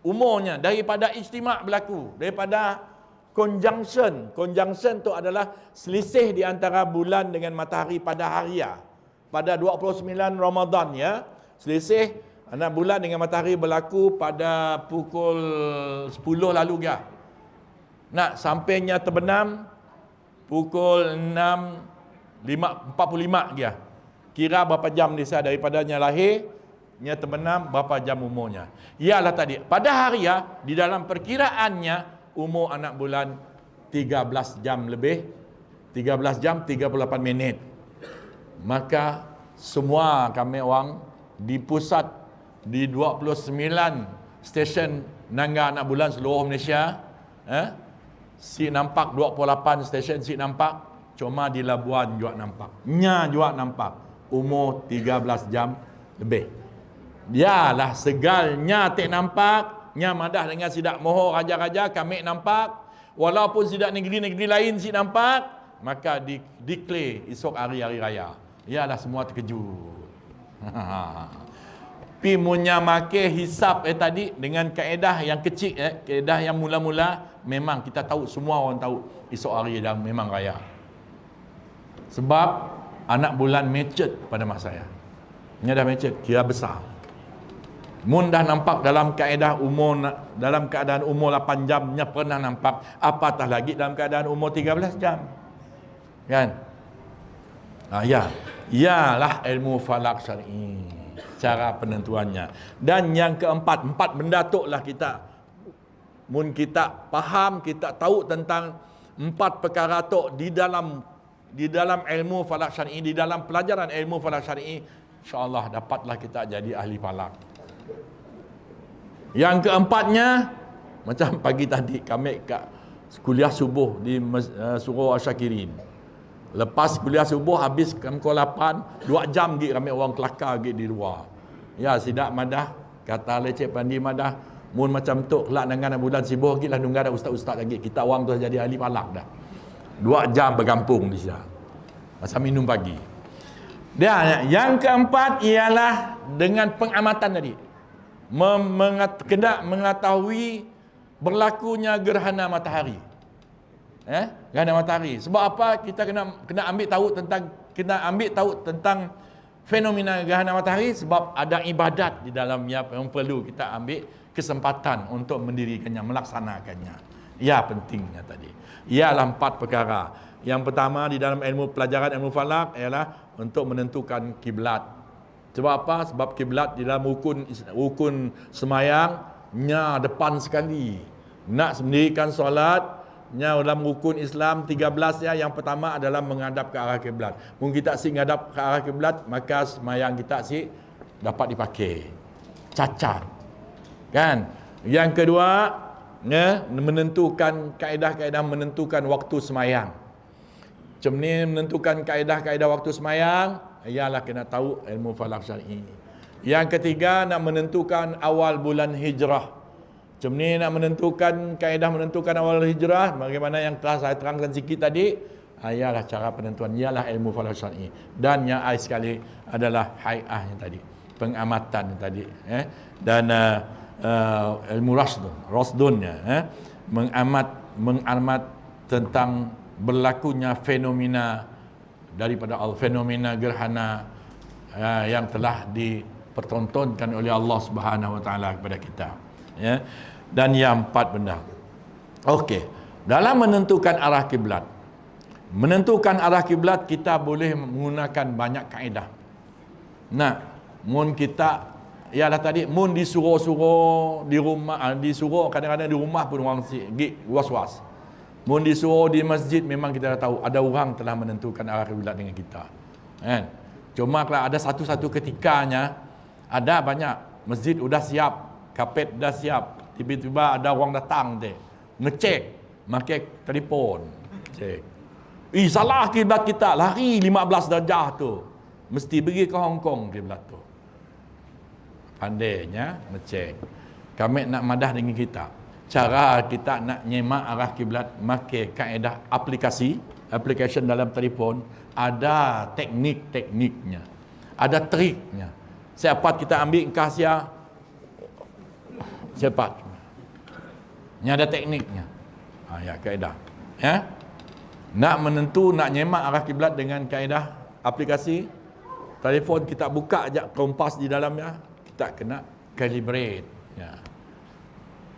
umurnya daripada ijtima' berlaku, daripada conjunction. Conjunction tu adalah selisih di antara bulan dengan matahari pada hari pada 29 Ramadan selisih anak bulan dengan matahari berlaku pada pukul 10 lalu nak sampainya terbenam pukul 6:45 kira berapa jam dia daripadanya lahir nya terbenam berapa jam umurnya. Ialah tadi pada hari di dalam perkiraannya umur anak bulan 13 jam lebih, 13 jam 38 minit. Maka semua kami orang di pusat di 29 stesen nangga anak bulan seluruh Malaysia, si nampak 28 stesen si nampak, cuma di Labuan juga nampak. Nya juga nampak umur 13 jam lebih. Yalah segalnya tak nampak, nya Madah dengan Sidak Mohor raja-raja kami nampak. Walaupun Sidak negeri-negeri lain si nampak, maka declare esok hari-hari raya. Yalah semua terkejut. Pi munya make hisap tadi dengan kaedah yang kecil, kaedah yang mula-mula, memang kita tahu, semua orang tahu esok hari dah memang raya. Sebab anak bulan matured pada masa nya dah matured, kira besar. Mun dah nampak dalam kaedah umur, dalam keadaan umur 8 jamnya pernah nampak, apatah lagi dalam keadaan umur 13 jam. Kan? Ialah ilmu falak syar'i, cara penentuannya. Dan yang keempat, 4 benda tu lah kita, mun kita faham, kita tahu tentang 4 perkara tu di dalam ilmu falak syar'i, di dalam pelajaran ilmu falak syar'i, insya-Allah dapatlah kita jadi ahli falak. Yang keempatnya, macam pagi tadi kami kat kuliah subuh di Surau Asyakirin. Lepas kuliah subuh habis pukul 8, 2 jam lagi kami orang kelakar lagi di luar. Sidak Madah kata Leceh Pandi Madah, mun macam tu kelak dengan bulan sibuk lagi lah nunggu ada ustaz-ustaz lagi. Kita orang tu jadi ahli falak dah. 2 jam bergampung di sana. Masa minum pagi. Yang keempat ialah dengan pengamatan tadi. Kena mengetahui berlakunya gerhana matahari. Gerhana matahari. Sebab apa? Kita kena ambil tahu tentang fenomena gerhana matahari, sebab ada ibadat di dalamnya yang perlu kita ambil kesempatan untuk mendirikannya, melaksanakannya. Pentingnya tadi. Ialah 4 perkara. Yang pertama di dalam pelajaran ilmu falak ialah untuk menentukan kiblat. Sebab apa? Sebab kiblat di dalam rukun semayangnya depan sekali. Nak mendirikan solat, dalam rukun Islam 13 ya, yang pertama adalah menghadap ke arah kiblat. Mungkin kita si menghadap ke arah kiblat, maka semayang kita si dapat dipakai. Cacat. Kan? Yang kedua, ya, menentukan kaedah-kaedah menentukan waktu semayang. Macam ni menentukan kaedah-kaedah waktu semayang, ialah kena tahu ilmu falak syar'i. Yang ketiga, nak menentukan awal bulan hijrah. Macam ni nak menentukan kaedah menentukan awal hijrah, bagaimana yang telah saya terangkan sikit tadi, ialah cara penentuan, ialah ilmu falak syar'i. Dan yang akhir sekali adalah hai'ahnya tadi, pengamatan tadi, dan ilmu rasdunnya, mengamat tentang berlakunya fenomena daripada fenomena gerhana yang telah dipertontonkan oleh Allah Subhanahu Wa Taala kepada kita, ya. Dan yang empat benda. Okey, dalam menentukan arah kiblat, kita boleh menggunakan banyak kaedah. Nah, mun kita ialah tadi mun disuruh-suruh di rumah, disuruh kadang-kadang di rumah pun orang sikit was-was. Mun disuruh di masjid, memang kita dah tahu ada orang telah menentukan arah kiblat dengan kita, kan? Cuma kalau ada satu-satu ketikanya, ada banyak masjid sudah siap, kapet dah siap, tiba-tiba ada orang datang deh, ngecek, pakai telefon, cek. Salah kiblat kita, lari 15 darjah tu. Mesti pergi ke Hong Kong kiblat tu. Pandainya ngecek. Kami nak madah dengan kita. Cara kita nak nyemak arah kiblat, pakai kaedah application dalam telefon, ada teknik-tekniknya, ada triknya. Siapa kita ambil kasia, cepat. Ini ada tekniknya. Ya, kaedah. Ya. Nak nyemak arah kiblat dengan kaedah aplikasi telefon, kita buka aja kompas di dalamnya, kita kena calibrate. Ya.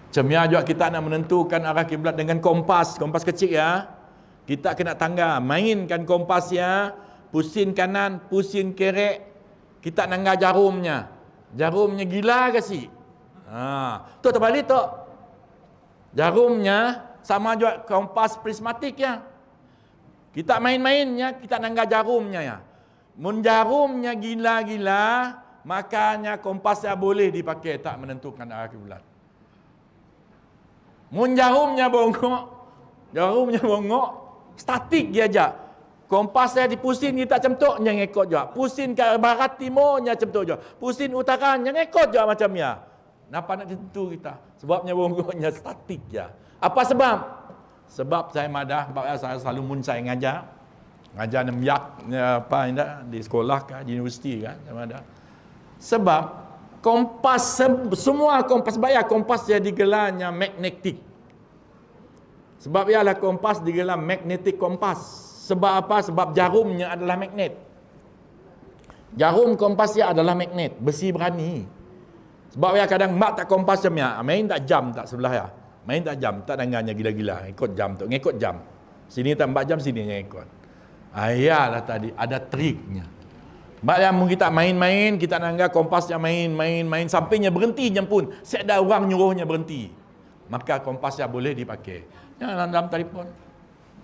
Macamnya juga kita nak menentukan arah kiblat dengan kompas kecil ya. Kita kena tangga, mainkan kompasnya, pusing kanan, pusing kiri, kita nangga jarumnya. Jarumnya gila ke si? Tu terbalik tu. Jarumnya sama juga kompas prismatik ya. Kita main-mainnya, kita nangga jarumnya ya. Mun jarumnya gila-gila, makanya kompasnya boleh dipakai tak menentukan arah kiblat. Mun jarumnya bongok, statik dia aja. Kompasnya dipusing kita macam nya ngikut juga. Pusing ke barat timurnya macam tu juga. Pusing utaranya ngikut juga macamnya. Napa nak tentu kita? Sebabnya bongoknya statik ya. Apa sebab? Sebab saya madah, saya selalu mun saya ngajar nemyak apa indah di sekolah ke, di universiti kan, saya madah. Sebab kompas, semua kompas kompas dia digelarnya magnetik. Sebab ialah kompas digelar magnetic kompas. Sebab apa? Sebab jarumnya adalah magnet. Jarum kompas dia adalah magnet, besi berani. Sebab ya kadang mak tak kompas jamnya, main tak jam tak sebelah ya. Main tak jam, tak dengarnya gila-gila, ikut jam tu, ngikut jam. Sini tak 4 jam, sini yang ikut. Ayalah tadi ada triknya. Sebab yang kita main-main, kita nanggap kompasnya main sampainya berhenti jam pun. Saya ada orang nyuruhnya berhenti. Maka kompasnya boleh dipakai. Jangan dalam telefon.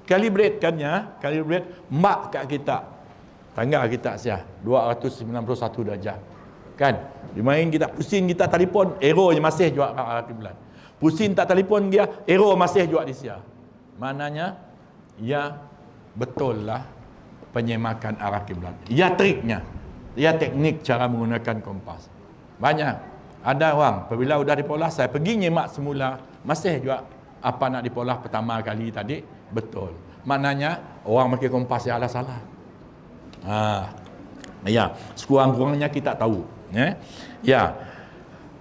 Calibrate kan ya, calibrate mak kat kita. Tangga kita sia 291 darjah. Kan? Dimain kita pusing kita telefon, error je masih juga kat arah kiblat. Pusing tak telefon dia, error masih juga di sia. Maknanya ya betul lah penyemakan arah kiblat. Ya triknya. Ya teknik cara menggunakan kompas. Banyak. Ada orang apabila sudah dipolah, saya pergi nyemak semula, masih juga apa nak dipolah pertama kali tadi betul. Maknanya orang pakai kompas yang salah. Ya, sekurang-kurangnya kita tahu, ya. Ya.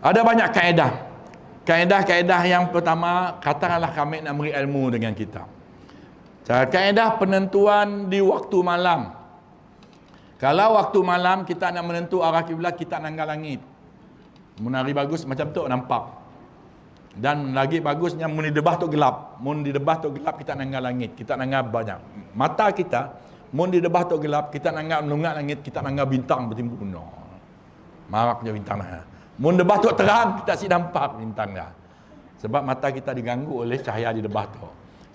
Ada banyak kaedah. Kaedah-kaedah yang pertama, katakanlah kami nak beri ilmu dengan kita. Kaedah penentuan di waktu malam. Kalau waktu malam kita nak menentu arah kiblat, kita nanggal langit. Menari bagus macam tu nampak. Dan lagi bagusnya mun di debah tu gelap. Mun di debah tu gelap kita nanggal langit. Kita nanggal banyak. Mata kita mun di debah tu gelap, kita nanggal melungat langit, kita nanggal bintang bertimbun. Maraknya bintang dah. Mun debah tu terang, kita si nampak bintang dah. Sebab mata kita diganggu oleh cahaya di debah tu.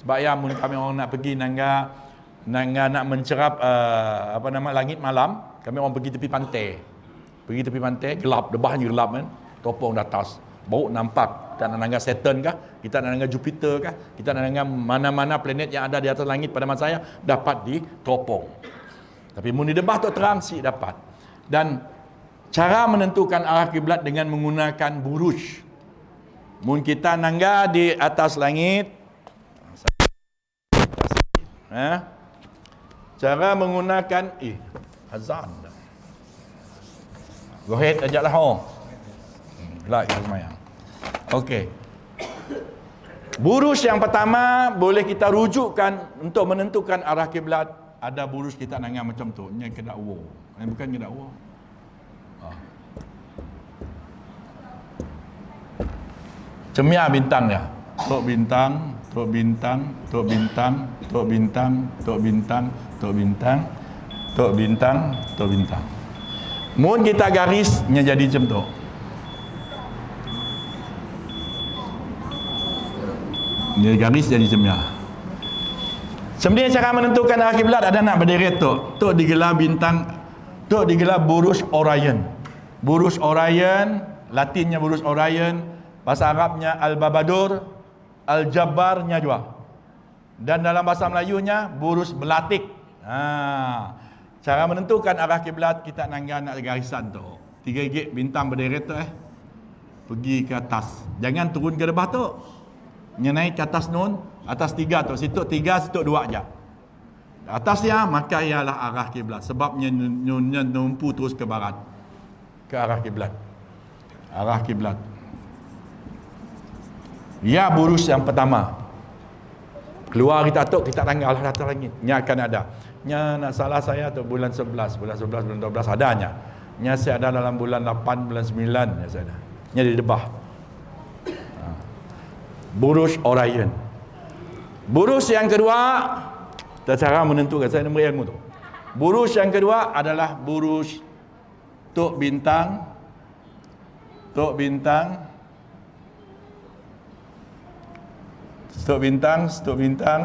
Sebab ya mun kami orang nak pergi nak mencerap langit malam, kami orang pergi tepi pantai. Pergi tepi pantai, gelap, debahnya gelap kan. Topong di atas. Baru nampak. Kita nak nangga Saturn kah? Kita nak nangga Jupiter kah? Kita nak nangga mana-mana planet yang ada di atas langit pada masa saya dapat ditopong. Tapi mun di debah tu terang si dapat. Dan cara menentukan arah kiblat dengan menggunakan buruj. Mun kita nangga di atas langit, cara menggunakan azan dah. Go ahead ajaklah like semayang. Okey. Buruj yang pertama boleh kita rujukkan untuk menentukan arah kiblat. Ada buruj kita nangga macam tu, nya kedak wo. Bukan kedak wo. Cemia bintang dia. Tok bintang, tok bintang, tok bintang, tok bintang, tok bintang, tok bintang, tok bintang, tok bintang. Mun kita garisnya jadi macam tu. Dia garis jadi cemia. Sebenarnya cara menentukan arah kiblat ada nak berderet tok. Tok digelar bintang, tok digelar buruj Orion. Buruj Orion, Latinnya buruj Orion, bahasa Arabnya Al-Babadur, Al-Jabbarnya juga. Dan dalam bahasa Melayunya buruj Belatik. Cara menentukan arah kiblat kita nak garisan tu. 3 gig bintang berderet tu pergi ke atas. Jangan turun ke debah tu. Naik ke atas nun, atas 3 tu. Situ 3, situ 2 aja. Atasnya maka ialah arah kiblat. Sebabnya nunnya numpu terus ke barat. Ke arah kiblat. Arah kiblat. Ya buruj yang pertama. Keluar kita tok, kita tanggal atas langit. Nya akan ada. Nya nak salah saya tu bulan 11, bulan 12, bulan 12 adanya. Nya saya ada dalam bulan 8, bulan 9 nya saya ada. Nya di debah. Buruj Orion. Buruj yang kedua, cara menentukan saya nombor ilmu tu. Buruj yang kedua adalah buruj tok bintang, tok bintang, stok bintang, stok bintang,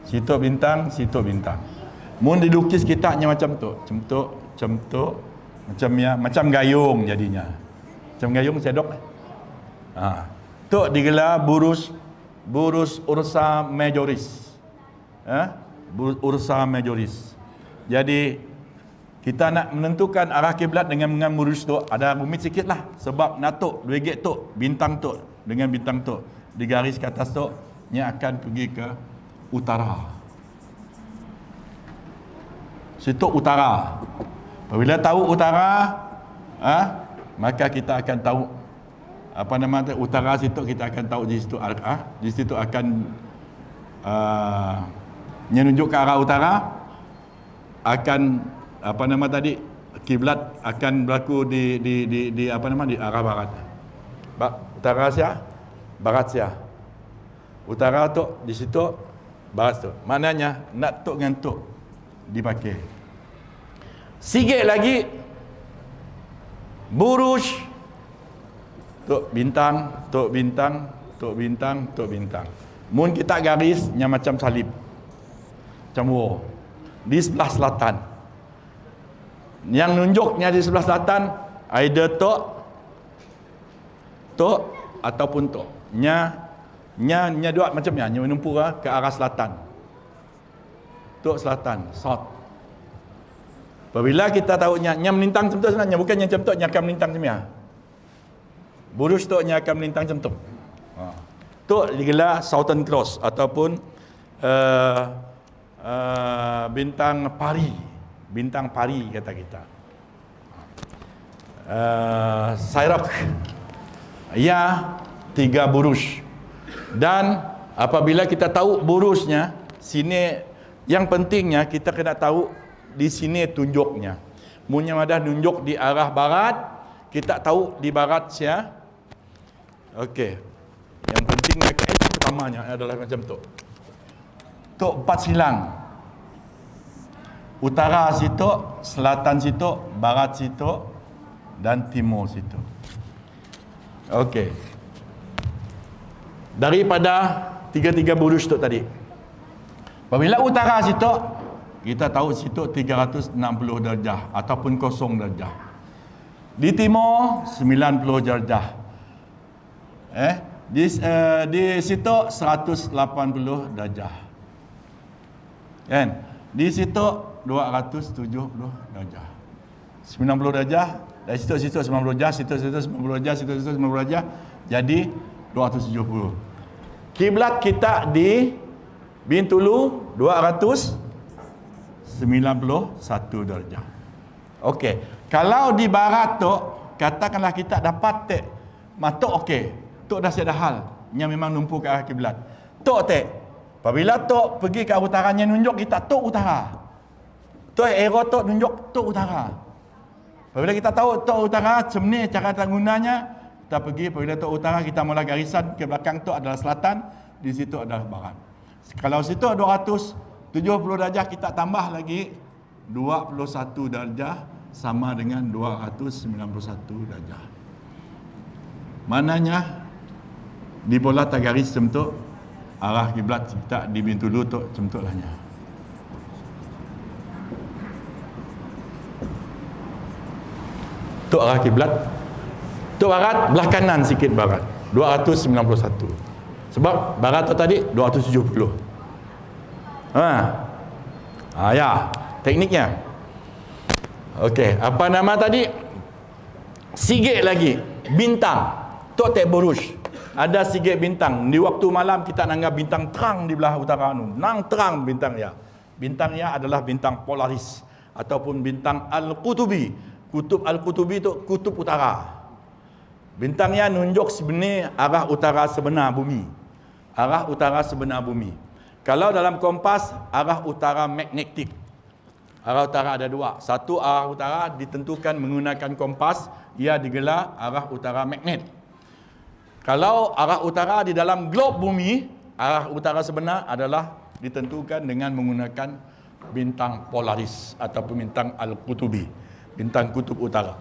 sitok bintang, sitok bintang. Mun dilukis kitabnya macam tu, macam gayung jadinya. Macam gayung sedok. Tu digelar buruj Ursa Majoris. Buruj Ursa Majoris. Jadi kita nak menentukan arah kiblat dengan buruj tu ada rumit sikitlah sebab natuk 2 gig tu bintang tu dengan bintang tu di garis ke atas tu nya akan pergi ke utara. Situ utara. Apabila tahu utara, maka kita akan tahu utara situ kita akan tahu di situ akan menunjuk ke arah utara akan kiblat akan berlaku di arah barat. Utara sia, barat sia. Utara tu di situ, barat tu. Maknanya nak tok dengan tok dipakai. Sikit lagi buruj tok bintang, tok bintang, tok bintang, tok bintang. Mun kita garisnya macam salib. Macam war. Di sebelah selatan. Yang nunjuknya di sebelah selatan either tok ataupun tok. Nya dua macam nya menumpu ke arah selatan. Tok selatan, south. Apabila kita tahu nya melintang macam tu sebenarnya bukannya macam tu nya akan melintang macam ni. Buruj tu nya akan melintang macam tu. Tok digelar Southern Cross ataupun bintang pari. Bintang pari kata kita. Sirach. Ya, 3 buruj. Dan apabila kita tahu burujnya, sini yang pentingnya kita kena tahu di sini tunjuknya. Munnya ada tunjuk di arah barat, kita tahu di barat sia. Okey. Yang pentingnya pertamanya adalah macam tu. Tok 4 silang. Utara situ, selatan situ, barat situ dan timur situ. Okey. Daripada tiga buruj tu tadi. Apabila utara situ, kita tahu situ 360 darjah ataupun 0 darjah. Di timur 90 darjah. Di situ 180 darjah. Kan? Di situ 270 darjah. 90 darjah, dari situ 90 darjah, situ 90 darjah, situ 90 darjah, jadi 270. Kiblat kita di Bintulu 291 darjah. Okey. Kalau di barat tu, katakanlah kita dapat matuk okey. Tok dah siap dah hal. Yang memang numpu ke arah kiblat. Tok apabila tok pergi ke arah utaranya nunjuk kita tok utara. Tok arrow tok nunjuk tok utara. Apabila kita tahu tok utara, macam ni cara gunanya, kita pergi apabila tok utara kita mula garisan ke belakang tok adalah selatan, di situ adalah barat. Kalau situ 270 darjah, kita tambah lagi 21 darjah sama dengan 291 darjah. Maknanya di bola garis macam tu, arah kiblat kita di Bintulu tu macam tu lahnya. Tu arah kiblat. Tu barat, belah kanan sikit barat. 291. Sebab barat tu tadi 270. Ya, tekniknya. Okey, apa nama tadi? Sigit lagi, bintang. Tok tek buruj. Ada sigit bintang. Di waktu malam kita nanggap bintang terang di belah utara anu. Nang terang bintang ya. Bintang ya adalah bintang Polaris ataupun bintang Al-Qutubi. Kutub Al-Qutubi tu kutub utara. Bintangnya nunjuk sebenarnya arah utara sebenar bumi. Arah utara sebenar bumi. Kalau dalam kompas, arah utara magnetik. Arah utara ada dua. Satu arah utara ditentukan menggunakan kompas, ia digelar arah utara magnet. Kalau arah utara di dalam glob bumi, arah utara sebenar adalah ditentukan dengan menggunakan bintang Polaris ataupun bintang Al-Qutubi, bintang kutub utara.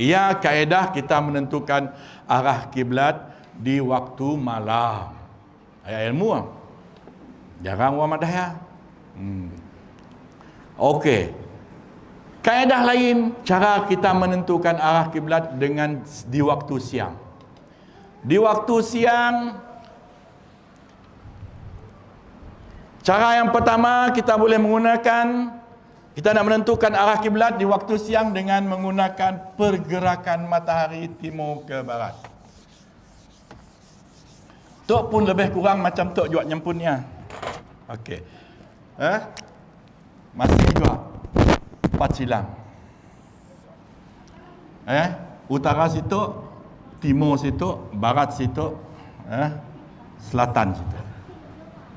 Ia kaedah kita menentukan arah kiblat di waktu malam. Ayat ilmu lah. Jarang orang madah ya. Okey. Kaedah lain cara kita menentukan arah kiblat dengan di waktu siang. Di waktu siang, cara yang pertama kita boleh menggunakan, kita nak menentukan arah kiblat di waktu siang dengan menggunakan pergerakan matahari timur ke barat. Tok pun lebih kurang macam tok jual nyempunnya. Okey. Masih juga 4 silang. Utara situ, timur situ, barat situ, selatan situ.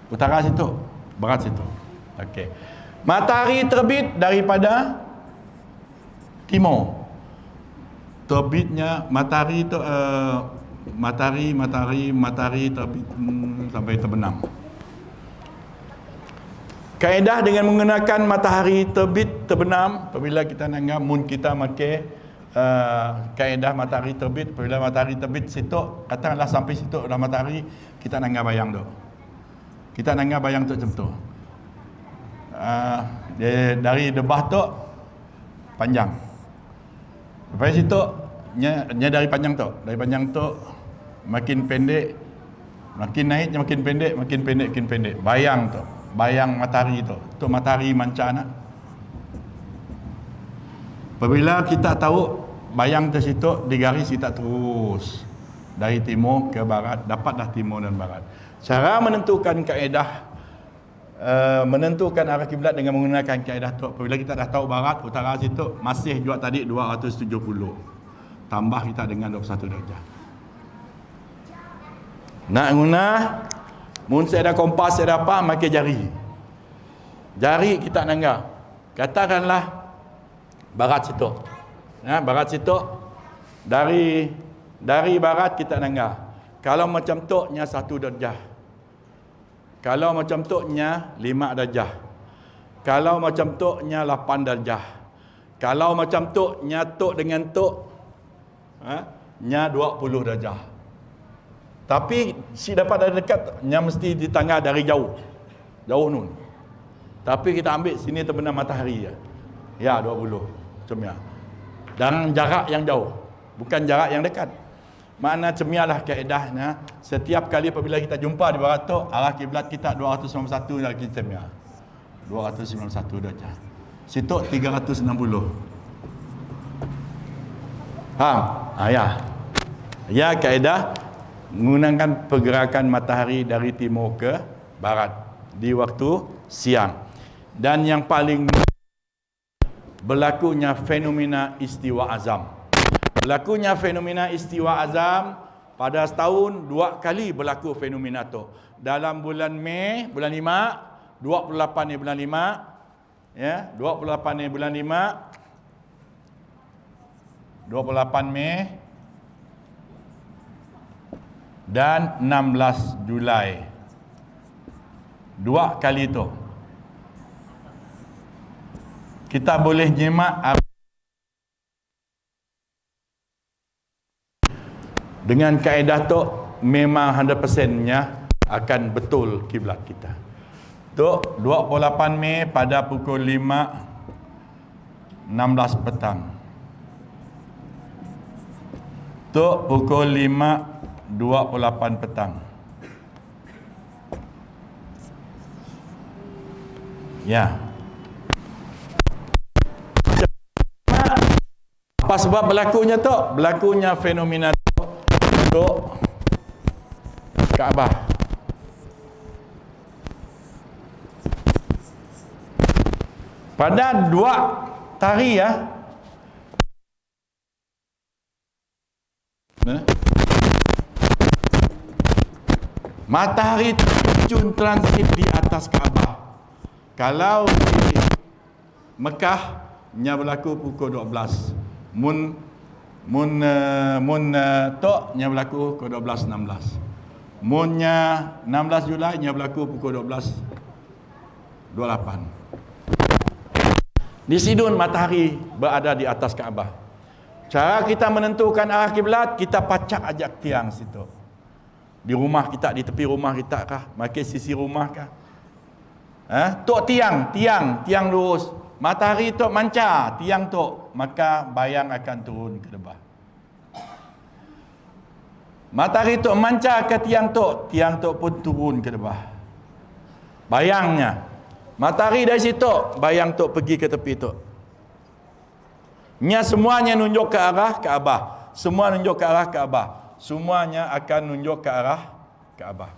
Utara situ, barat situ. Okey. Matahari terbit daripada timur. Terbitnya matahari tu matahari terbit sampai terbenam. Kaedah dengan menggunakan matahari terbit terbenam, apabila kita nanggap mun kita pakai kaedah matahari terbit, apabila matahari terbit situ, katakanlah sampai situ dah matahari, kita nanggap bayang tu. Kita nanggap bayang tu macam tu. Dari debah tu panjang. Lepas situ nya dari panjang tu makin pendek, makin naik makin pendek, makin pendek. Bayang matahari tu matahari mancana. Apabila kita tahu bayang tu situ digaris, kita terus dari timur ke barat, dapatlah timur dan barat. Cara menentukan kaedah menentukan arah kiblat dengan menggunakan kaedah tu, apabila kita dah tahu barat, utara situ masih juga tadi 270. Tambah kita dengan 21 darjah. Nak guna mun saya ada kompas, saya ada apa, pakai jari. Jari kita nanggap. Katakanlah barat situ. Barat situ dari barat kita nanggap. Kalau macam tu nya 1 darjah. Kalau macam tu nya 5 darjah. Kalau macam tu nya 8 darjah. Kalau macam tu nya tok dengan tok nya 20 darjah. Tapi si dapat dari dekat, nya mesti di tengah dari jauh. Jauh nun. Tapi kita ambil sini terbenam matahari ya. Ya 20 cemia. Dan jarak yang jauh, bukan jarak yang dekat. Makna cemialah kaedahnya, setiap kali apabila kita jumpa di barat tu, arah kiblat kita 291 lagi cemia. 291 darjah. Situ 360. Ya. Ya, kaedah menggunakan pergerakan matahari dari timur ke barat di waktu siang. Dan yang paling berlakunya fenomena istiwa azam. Berlakunya fenomena istiwa azam pada setahun 2 kali berlaku fenomena tu. Dalam bulan Mei, bulan 5, 28 ni bulan 5, ya, 28 ni bulan 5, 28 Mei dan 16 Julai. 2 kali tu. Kita boleh nyemak dengan kaedah tu memang 100%-nya akan betul kiblat kita. Tu 28 Mei pada pukul 5.16 petang. Tu pukul 5.28 petang. Ya. Apa sebab berlakunya tu? Berlakunya fenomena tu untuk Kaabah. Pada 2 tari ya. Matahari terjun transit di atas Kaabah. Kalau di Mekah nya berlaku pukul 12. Mun tok nya berlaku pukul 12.16. Munnya 16 Julai nya berlaku pukul 12.28. Di sidun matahari berada di atas Kaabah. Cara kita menentukan arah kiblat, kita pacak ajak tiang situ. Di rumah kita, di tepi rumah kita kah? Makin sisi rumah kah? Tok tiang lurus. Matahari tok mancar, tiang tok, maka bayang akan turun ke depan. Matahari tok mancar ke tiang tok pun turun ke depan. Bayangnya. Matahari dari situ, bayang tok pergi ke tepi tok. Nya semuanya nunjuk ke arah Kaabah. Semua nunjuk ke arah Kaabah. Semuanya akan nunjuk ke arah Kaabah.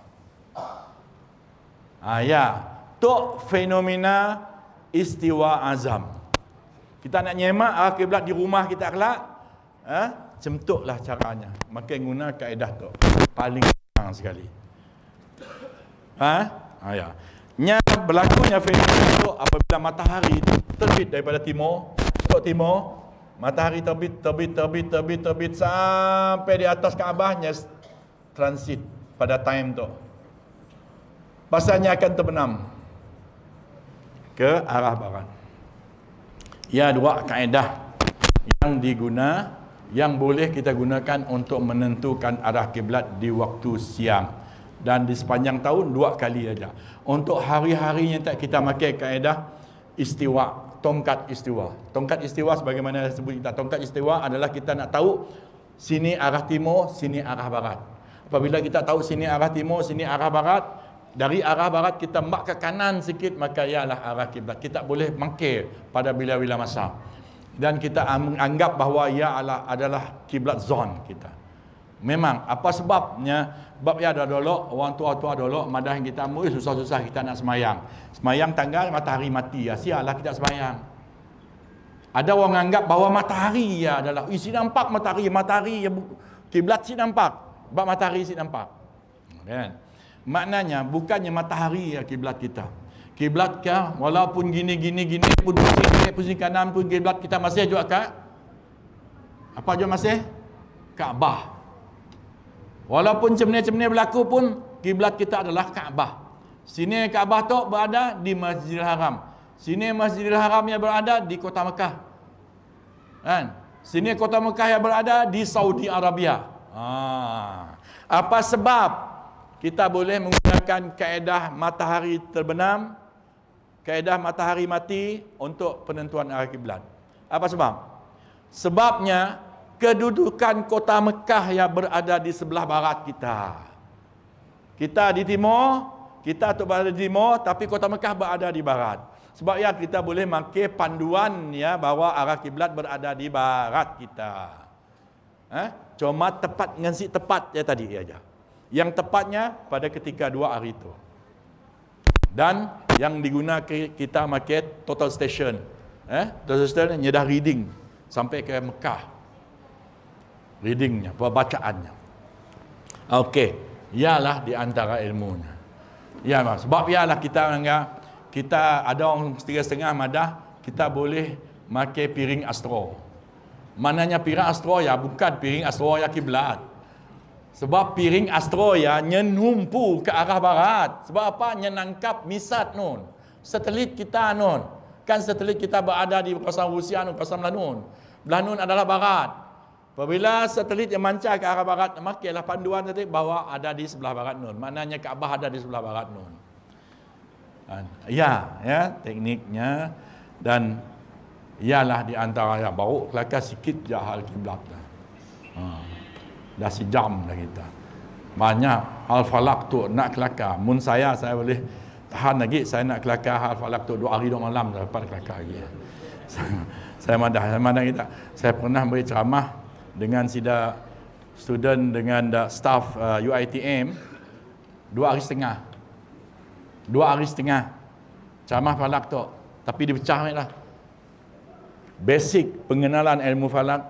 Ya. Tok fenomena istiwa azam. Kita nak nyemak arah kiblat di rumah kita kelak, cemtuklah caranya. Maka guna kaedah tu. Paling senang sekali. Ya. Nya berlakunya fenomena tu apabila matahari terbit daripada timur, matahari terbit sampai di atas Kaabahnya transit pada time tu. Pasalnya akan terbenam ke arah barat. Ya, 2 kaedah yang boleh kita gunakan untuk menentukan arah kiblat di waktu siang, dan di sepanjang tahun 2 kali aja. Untuk hari-harinya tak kita pakai kaedah istiwa, tongkat istiwa. Tongkat istiwa sebagaimana sebut kita, tongkat istiwa adalah kita nak tahu sini arah timur, sini arah barat. Apabila kita tahu sini arah timur, sini arah barat, dari arah barat kita mak ke kanan sikit, maka ialah arah kiblat. Kita boleh mangkir pada bila-bila masa. Dan kita anggap bahawa ia adalah kiblat zon kita. Memang apa sebabnya? Sebab ia ada dolok, orang tua-tua dolok, madah kita susah-susah kita nak semayang. Semayang tanggal matahari mati, sialah kita semayang. Ada orang anggap bahawa matahari adalah si nampak matahari kiblat si nampak. Sebab matahari si nampak. Kan? Maknanya bukannya matahari kiblat kita. Kiblat kah walaupun gini pun pusing kanan pun kiblat kita masih juga kat apa juga masih Kaabah. Walaupun cemene-cemene berlaku pun kiblat kita adalah Kaabah. Sini Kaabah tu berada di Masjidil Haram. Sini Masjidil Haram yang berada di kota Mekah. Kan? Sini kota Mekah yang berada di Saudi Arabia. Apa sebab kita boleh menggunakan kaedah matahari terbenam, kaedah matahari mati untuk penentuan arah kiblat? Apa sebab? Sebabnya kedudukan kota Mekah yang berada di sebelah barat kita. Kita di timur, kita berada di timur, tapi kota Mekah berada di barat. Sebab ya kita boleh pakai panduan ya bahawa arah kiblat berada di barat kita. Cuma tepat ngasih tepat ya tadi aja. Yang tepatnya pada ketika 2 hari itu. Dan yang digunakan kita pakai total station. Total station nyedah reading sampai ke Mekah. Readingnya, perbacaannya. Okey, ialah di antara ilmunya. Ya, sebab ialah kita ada orang setengah madah kita boleh pakai piring astro. Mananya piring astro ya bukan piring astro ya kiblat. Sebab piring astro ya nyenumpu ke arah barat. Sebab apa? Nyenangkap misat nun. Satelit kita nun. Kan satelit kita berada di kawasan Rusia nun, kawasan Belah nun adalah barat. Apabila satelit yang mancar ke arah barat, makailah panduan tadi bahawa ada di sebelah barat nun. Maknanya Kaabah ada di sebelah barat nun. Ya, tekniknya dan ialah di antara yang baru kelakar sikit je hal kiblat dah. Dah sejam dah kita. Banyak hal falak tu nak kelakar. Mun saya boleh tahan lagi, saya nak kelakar hal falak tu 2 hari 2 malam dapat kelakar lagi. Saya madah kita. Saya pernah beri ceramah dengan sida student dengan staff UiTM 2 hari setengah. 2 hari setengah ceramah falak tu, tapi dipecah lah. Basic pengenalan ilmu falak,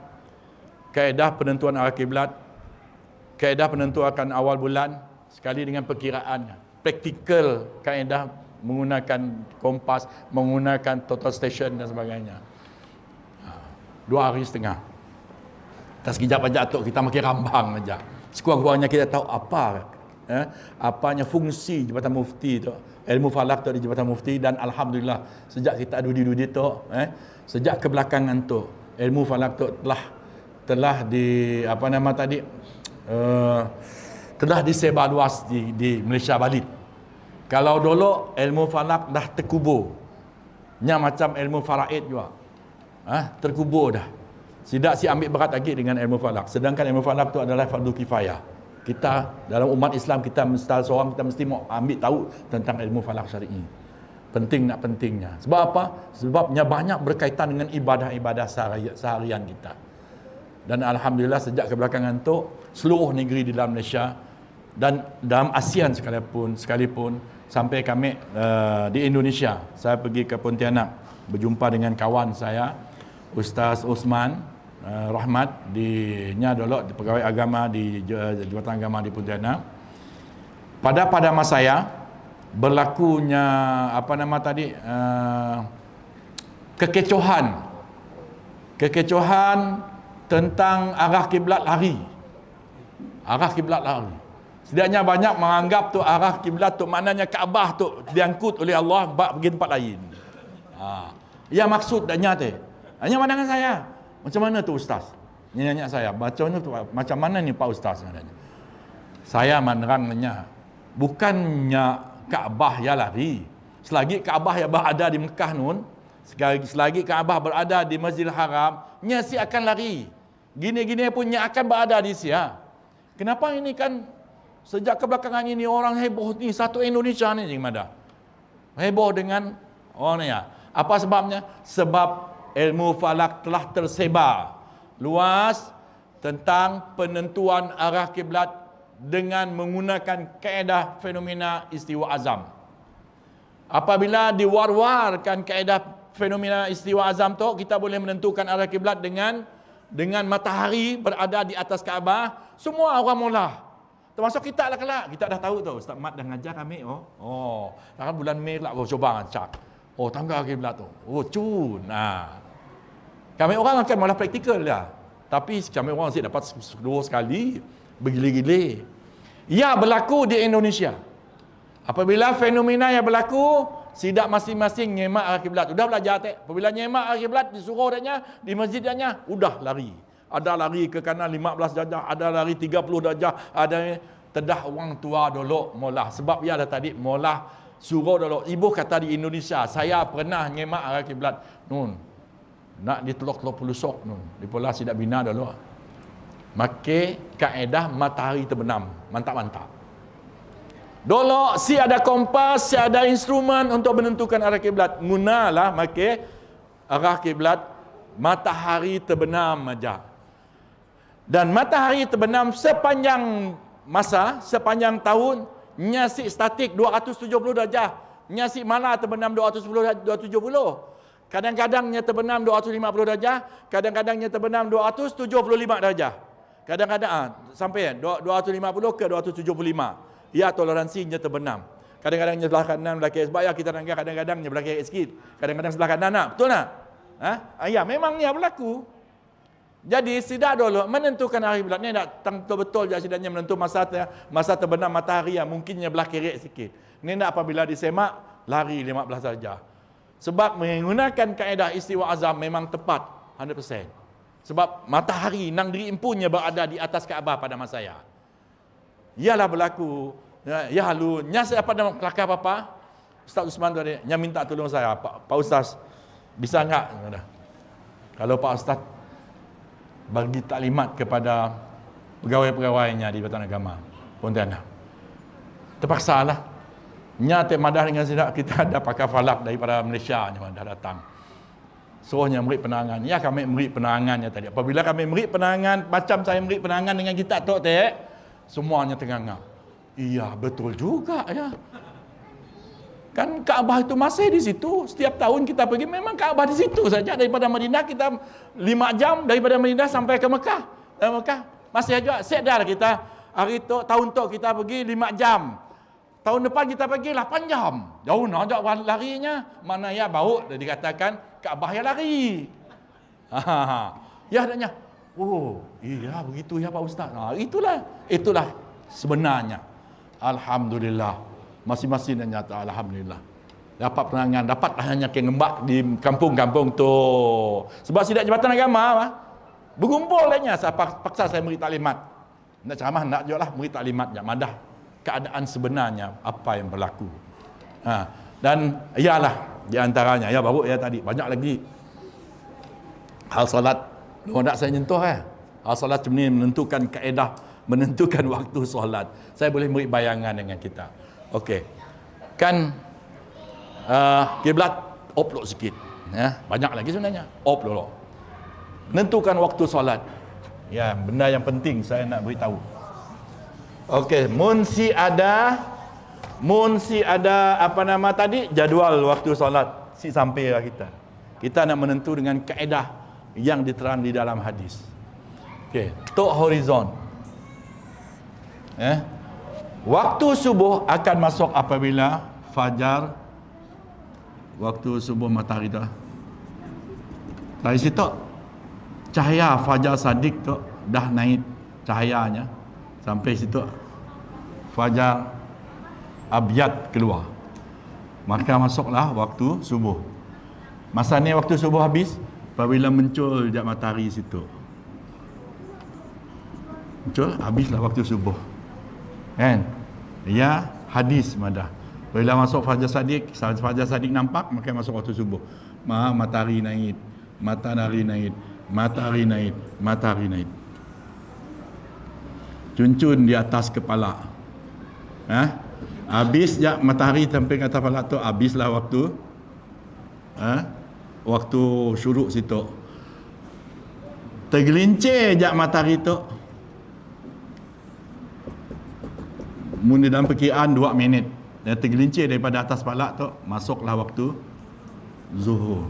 kaedah penentuan arah kiblat, kaedah penentuan awal bulan sekali dengan perkiraannya. Praktikal kaedah menggunakan kompas, menggunakan total station dan sebagainya. 2 hari setengah. Tak sekejap aja tu kita makin rambang aja. Sekurang-kurangnya kita tahu apanya fungsi Jabatan Mufti tu, ilmu falak tu di Jabatan Mufti, dan alhamdulillah sejak kita duduk tu, sejak kebelakangan tu ilmu falak tu telah telah disebar luas di Malaysia balik. Kalau dulu ilmu falak dah terkubur, macam ilmu faraid juga, terkubur dah. Tidak ambil berat lagi dengan ilmu falak. Sedangkan ilmu falak tu adalah fardu kifayah. Kita dalam umat Islam kita mesti mau ambil tahu tentang ilmu falak syar'i. Pentingnya. Sebab apa? Sebabnya banyak berkaitan dengan ibadah-ibadah seharian kita. Dan alhamdulillah sejak kebelakangan tu seluruh negeri di dalam Malaysia dan dalam ASEAN sekalipun sampai kami di Indonesia, saya pergi ke Pontianak berjumpa dengan kawan saya Ustaz Osman Rahmat di pegawai agama di Jabatan Agama di Pontianak. Pada masa saya berlakunya kekecohan tentang arah kiblat lari. Setidaknya banyak menganggap tu arah kiblat tu maknanya Kaabah tu diangkut oleh Allah pergi tempat lain. Ya maksud dan nyata. Hanya pandangan saya. Macam mana tu Ustaz? Dia nanya saya, macam mana ni Pak Ustaz? Saya menerangnya, bukannya Kaabah ya lari. Selagi Kaabah yang berada di Mekah nun, selagi Kaabah berada di Masjidil Haram, nya si akan lari. Gini-gini pun nya akan berada di sia. Kenapa ini kan sejak kebelakangan ini orang heboh ni satu Indonesia ni gimana? Heboh dengan orang ya. Apa sebabnya? Sebab ilmu falak telah tersebar luas tentang penentuan arah kiblat dengan menggunakan kaedah fenomena istiwa azam. Apabila diwar-warkan kaedah fenomena istiwa azam tu, kita boleh menentukan arah kiblat dengan matahari berada di atas Kaabah. Semua orang mula, termasuk kita lah kelak. Kita dah tahu tu, Ustaz Mat dah ngajar kami. Kan bulan Mei lah coba ngacak. Tanggal kiblat tu. Cun. Kami orang akan malah praktikal lah. Tapi kami orang masih dapat 2 sekali bergila-gila. Ya berlaku di Indonesia. Apabila fenomena yang berlaku, sidak masing-masing nyemak arah kiblat. Sudah belajar tak? Apabila nyemak arah kiblat, disuruh dia di masjid dia, udah lari. Ada lari ke kanan 15 darjah, ada lari 30 darjah, ada tedah orang tua dulu mula. Sebab ia dah tadi mula suruh dulu. Ibu kata di Indonesia, saya pernah nyemak arah kiblat. Nun, nak ditelok-telok pelusok nun. Di pola sidak bina dulu. Makai kaedah matahari terbenam. Mantap-mantap. Dulu si ada kompas, si ada instrumen untuk menentukan arah kiblat. Gunalah makai arah kiblat matahari terbenam aja. Dan matahari terbenam sepanjang masa, sepanjang tahun, nyasi statik 270 darjah. Nyasi malam terbenam 270. Kadang-kadangnya terbenam 250 darjah, kadang-kadangnya terbenam 275 darjah. Kadang-kadang sampai 250 ke 275. Ya, toleransinya terbenam. Kadang-kadangnya sebelah kanan belah kiri sebab ya kita nanggah, kadang-kadangnya belah kiri sikit. Kadang-kadang sebelah kanan nak. Betul tak? Ya, memang ni berlaku. Jadi sidak dulu menentukan hari bulan ni nak betul-betul je sidaknya menentu masa terbenam matahari yang mungkinnya belah kiri sikit. Ni nak apabila disemak lari 15 darjah. Sebab menggunakan kaedah istiwa azam memang tepat 100%. Sebab matahari nang diri empunya berada di atas Kaabah pada masa saya. Ialah berlaku ya halu nya apa nama kelakar apa? Ustaz Usman tu dia nya minta tolong saya, Pak Ustaz. Bisa enggak? Kalau Pak Ustaz bagi taklimat kepada pegawai-pegawainya di Batan Agama Pontianak. Terpaksalah. Nya tek madah dengan sidak kita ada pakar falak daripada Malaysia nya dah datang. Suruhnya beri penerangan. Ya kami beri penerangannya tadi. Apabila kami beri penerangan macam saya beri penerangan dengan kita tok tek, semuanya ternganga. Iya, betul juga ya. Kan Kaabah itu masih di situ. Setiap tahun kita pergi memang Kaabah di situ saja. Daripada Madinah kita 5 jam daripada Madinah sampai ke Mekah. Dari Mekah masih aja. Sedar kita hari tu tahun tu kita pergi 5 jam. Tahun depan kita pergi 8 jam. Jauh nak larinya. Mana ya bau dikatakan Kaabah yang lari. Ya adanya. Oh, iya begitu ya Pak Ustaz. Itulah sebenarnya. Alhamdulillah. Masing-masing dan nyata alhamdulillah. Dapat penerangan, dapat hanya ke ngembak di kampung-kampung tu. Sebab sidak Jabatan Agama berkumpul danya saya paksa saya beri taklimat. Nak ceramah nak jugalah beri taklimat je madah keadaan sebenarnya apa yang berlaku. Dan ialah di antaranya ya baru ya tadi banyak lagi hal solat. Nak saya nyentuh hal solat ni menentukan kaedah, menentukan waktu solat. Saya boleh beri bayangan dengan kita. Okey. Kan kiblat oplok sikit. Ya, banyak lagi sebenarnya. Oplok. Menentukan waktu solat. Ya, benda yang penting saya nak beritahu. Okey, mun si ada apa nama tadi jadual waktu solat si sampai lah kita. Kita nak menentu dengan kaedah yang diterang di dalam hadis. Okey, tok horizon. Waktu subuh akan masuk apabila fajar, waktu subuh matahari tu. Dari situ cahaya fajar sadik tu dah naik cahayanya sampai situ fajar abyad keluar. Maka masuklah waktu subuh. Masa ni waktu subuh habis apabila muncul jak matahari situ. Muncul habislah waktu subuh. Kan? Ya, hadis madah. Bila masuk fajar sadik nampak maka masuk waktu subuh. Matahari naik, matahari naik, matahari naik, matahari naik. Cuncun di atas kepala. Habis jak matahari sampai ke atas kepala tu habislah waktu waktu syuruk situ. Tergelincir jak matahari tu. Mula dalam perkiraan 2 minit. Dia tergelincir daripada atas kepala tu, masuklah waktu zuhur.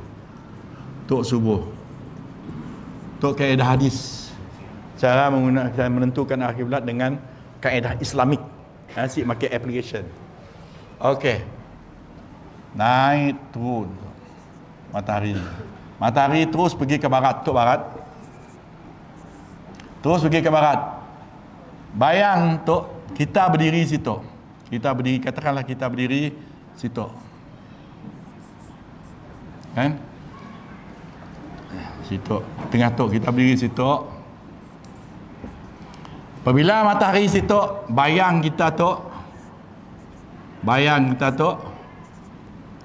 Tok subuh. Tok kaedah hadis. Cara menggunakan menentukan arah kiblat dengan kaedah Islamik. Si pakai application. Okey. Naik turun matahari. Matahari terus pergi ke barat, tok barat. Terus pergi ke barat. Bayang tok kita berdiri situ. Kita berdiri, katakanlah kita berdiri situ. Kan? Situ. Tengah tok kita berdiri situ. Apabila matahari situ bayang kita tu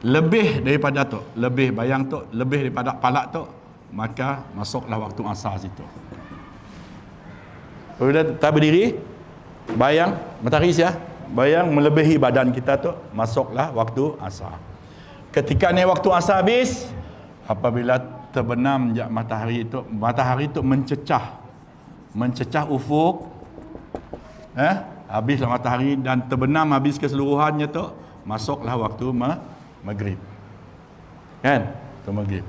lebih daripada tu, lebih bayang tu, lebih daripada palak tu, maka masuklah waktu asar situ. Apabila kita berdiri, bayang matahari bayang melebihi badan kita tu, masuklah waktu asar. Ketika ni waktu asar habis, apabila terbenam je matahari itu mencecah ufuk, habislah matahari dan terbenam habis keseluruhannya tu, masuklah waktu maghrib. Kan? Waktu maghrib.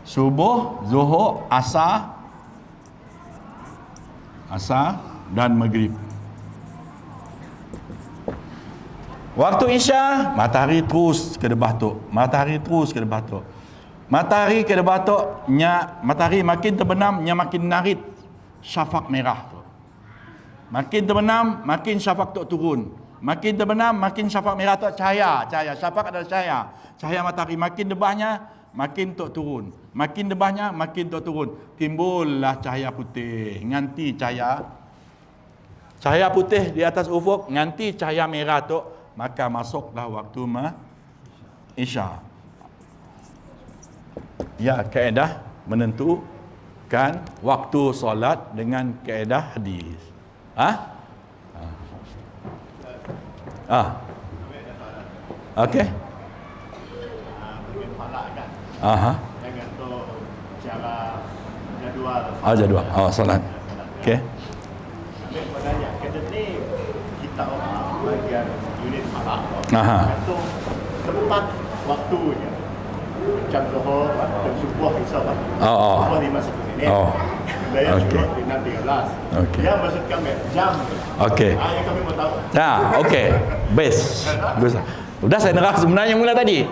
Subuh, zuhur, asar dan maghrib. Waktu Isya, matahari terus ke depan tu. Matahari ke depan tu, matahari makin terbenam, makin narik syafaq merah tu. Makin terbenam, makin syafaq tu turun. Makin terbenam, makin syafaq merah tu cahaya. Syafaq adalah cahaya. Cahaya matahari makin debahnya, makin tu turun. Makin debahnya, makin tu turun. Timbullah cahaya putih. Nganti cahaya putih di atas ufuk, nganti cahaya merah tu, maka masuklah waktu Isya. Ya, kaedah menentukan waktu solat dengan kaedah hadis. Okey. Dengan falak kan. Dengan tu cara jadual. Jadual. Solat. Okey. Ambil penanya, kata ni kita bagian unit falak. Itu tepat waktunya. Macam Zuhur, macam subuh Isya. Subuh 51 minit. Bayar syuruk di 6.13. Dia maksudkan jam. Okey. Yang kami mau tahu. Okey. Best. Sudah saya nerang sebenarnya mula tadi.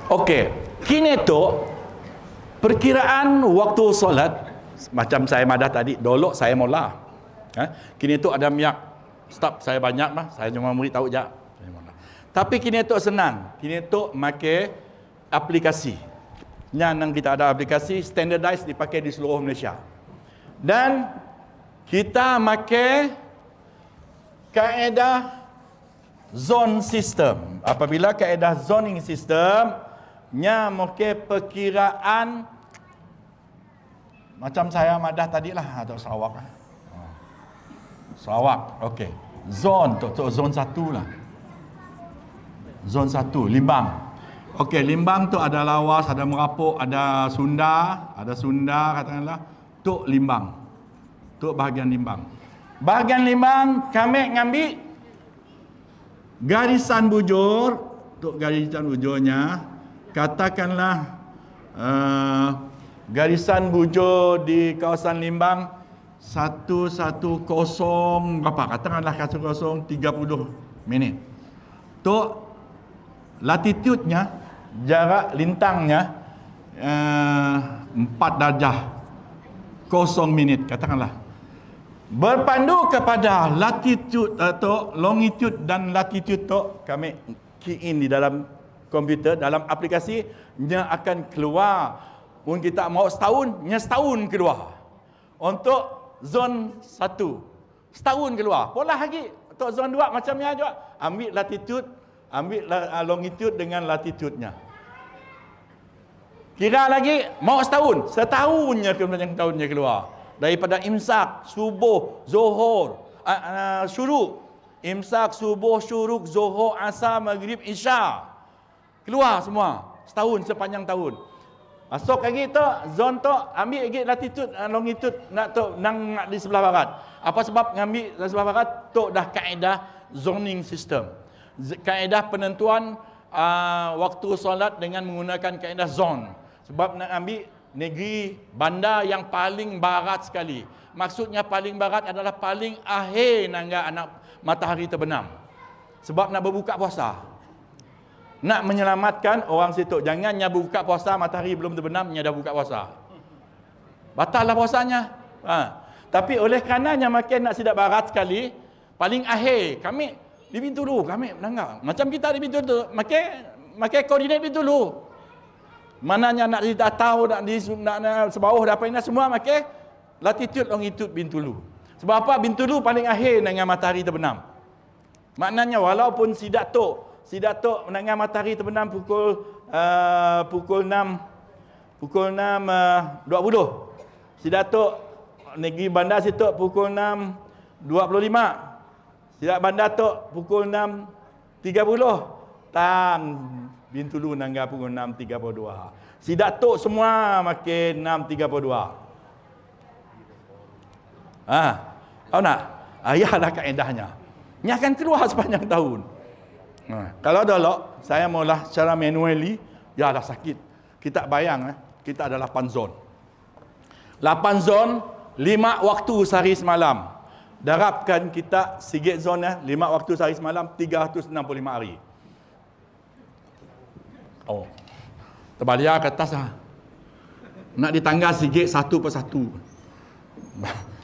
Okey. Kini tu perkiraan waktu solat macam saya madah tadi, dolok saya mula. Kini tu ada minyak stop saya banyak mah, saya cuma murid tahu je. Tapi kini tu senang. Kini tu make aplikasi. Yang kita ada aplikasi standardized dipakai di seluruh Malaysia. Dan kita pakai kaedah zone system. Apabila kaedah zoning system nya pakai perkiraan macam saya madah tadilah atau Sarawak. Sarawak, okey. Zone tu zone 1 lah. Zone 1 Limbang. Okey, Limbang tu ada Lawas, ada Merapuk, ada Sunda katakanlah. Tok Limbang. Tok bahagian Limbang. Bahagian Limbang kami ngambil garisan bujur. Tok garisan bujurnya katakanlah garisan bujur di kawasan Limbang 110 berapa? Katakanlah 110 30 minit. Tok latitude-nya, jarak lintangnya 4 darjah 0 minit katakanlah. Berpandu kepada latitude atau longitude dan latitude tu kami key in di dalam komputer, dalam aplikasi nya akan keluar. Pun kita mau setahun keluar. Untuk zon 1 setahun keluar. Pola lagi untuk zon 2 macamnya juga. Ambil latitude, ambil longitude dengan latitude-nya. Kira lagi mau setahunnya kemudian tahunnya keluar. Daripada imsak, subuh, zuhur, syuruk. Imsak, subuh, syuruk, zuhur, asar, maghrib, isya. Keluar semua. Setahun, sepanjang tahun. Masuk lagi tu, zon tu, ambil lagi latitude, longitude nak di sebelah barat. Apa sebab ngambil di sebelah barat? Tu dah kaedah zoning system. Kaedah penentuan waktu solat dengan menggunakan kaedah zone. Sebab nak ambil negeri bandar yang paling barat sekali. Maksudnya paling barat adalah paling akhir nangga anak matahari terbenam. Sebab nak berbuka puasa. Nak menyelamatkan orang situ. Jangan nya buka puasa matahari belum terbenam, nya dah buka puasa. Batallah puasanya. Tapi oleh karenanya makin nak sidak barat sekali, paling akhir kami di Bintulu, kami menanggap. Macam kita di Bintulu, makin koordinat Bintulu. Mananya nak tahu nak sebawah dah apa ini semua makin latitude longitude Bintulu. Sebab apa? Bintulu paling akhir dengan matahari terbenam. Maknanya walaupun si Datuk dengan matahari terbenam pukul 6.20. Si Datuk negeri bandar situ pukul 6.25. Si bandar tu pukul 6.30. Tang Bintulu nangga pukul 6.32. Si Datuk semua makin 6.32. Tahu nak? Ayalah kaedahnya. Ini akan keluar sepanjang tahun. Kalau dulu saya maulah secara manually, ya dah sakit. Kita bayang kita ada 8 zon. 8 zon, 5 waktu sehari semalam. Darabkan kita sikit zon 5 waktu sehari semalam, 365 hari. Oh. Terbalik ke atas Nak ditanggal sikit satu persatu.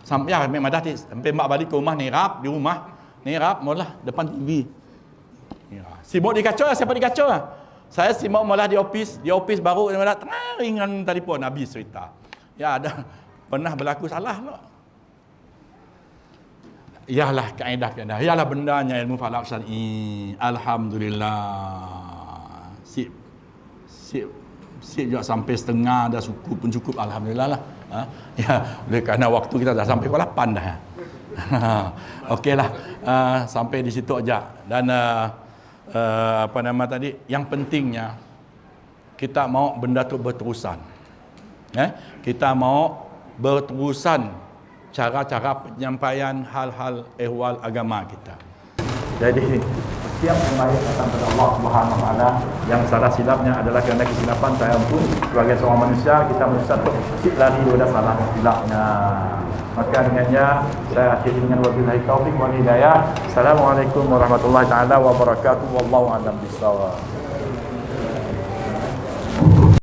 Sampai memang dah sampai mak balik ke rumah nirap di rumah. Nirap mula depan TV. Ya. Sibuk di kacau, siapa di kacau? Saya sibuk mula di office baru tengah ringan telefon habis cerita. Ya ada pernah berlaku salah lo. Ialah kaedah. Ialah bendanya ilmu falak syar'i. Alhamdulillah. Sip juga sampai setengah dah cukup alhamdulillah lah. Ya, oleh kerana waktu kita dah sampai pukul 8 dah. Okeylah, sampai di situ aja. Dan apa nama tadi? Yang pentingnya kita mau benda tu berterusan. Kita mau berterusan cara-cara penyampaian hal-hal ehwal agama kita. Jadi setiap sembahyang datang kepada Allah Subhanahu Wa Taala, yang salah silapnya adalah kerana kesilapan. Saya pun sebagai seorang manusia, kita bersatu lari daripada salah silapnya. Maka dengannya saya akhiri dengan wabillahi taufiq wal hidayah. Assalamualaikum warahmatullahi taala wabarakatuh. Wallahu a'lam bishawab.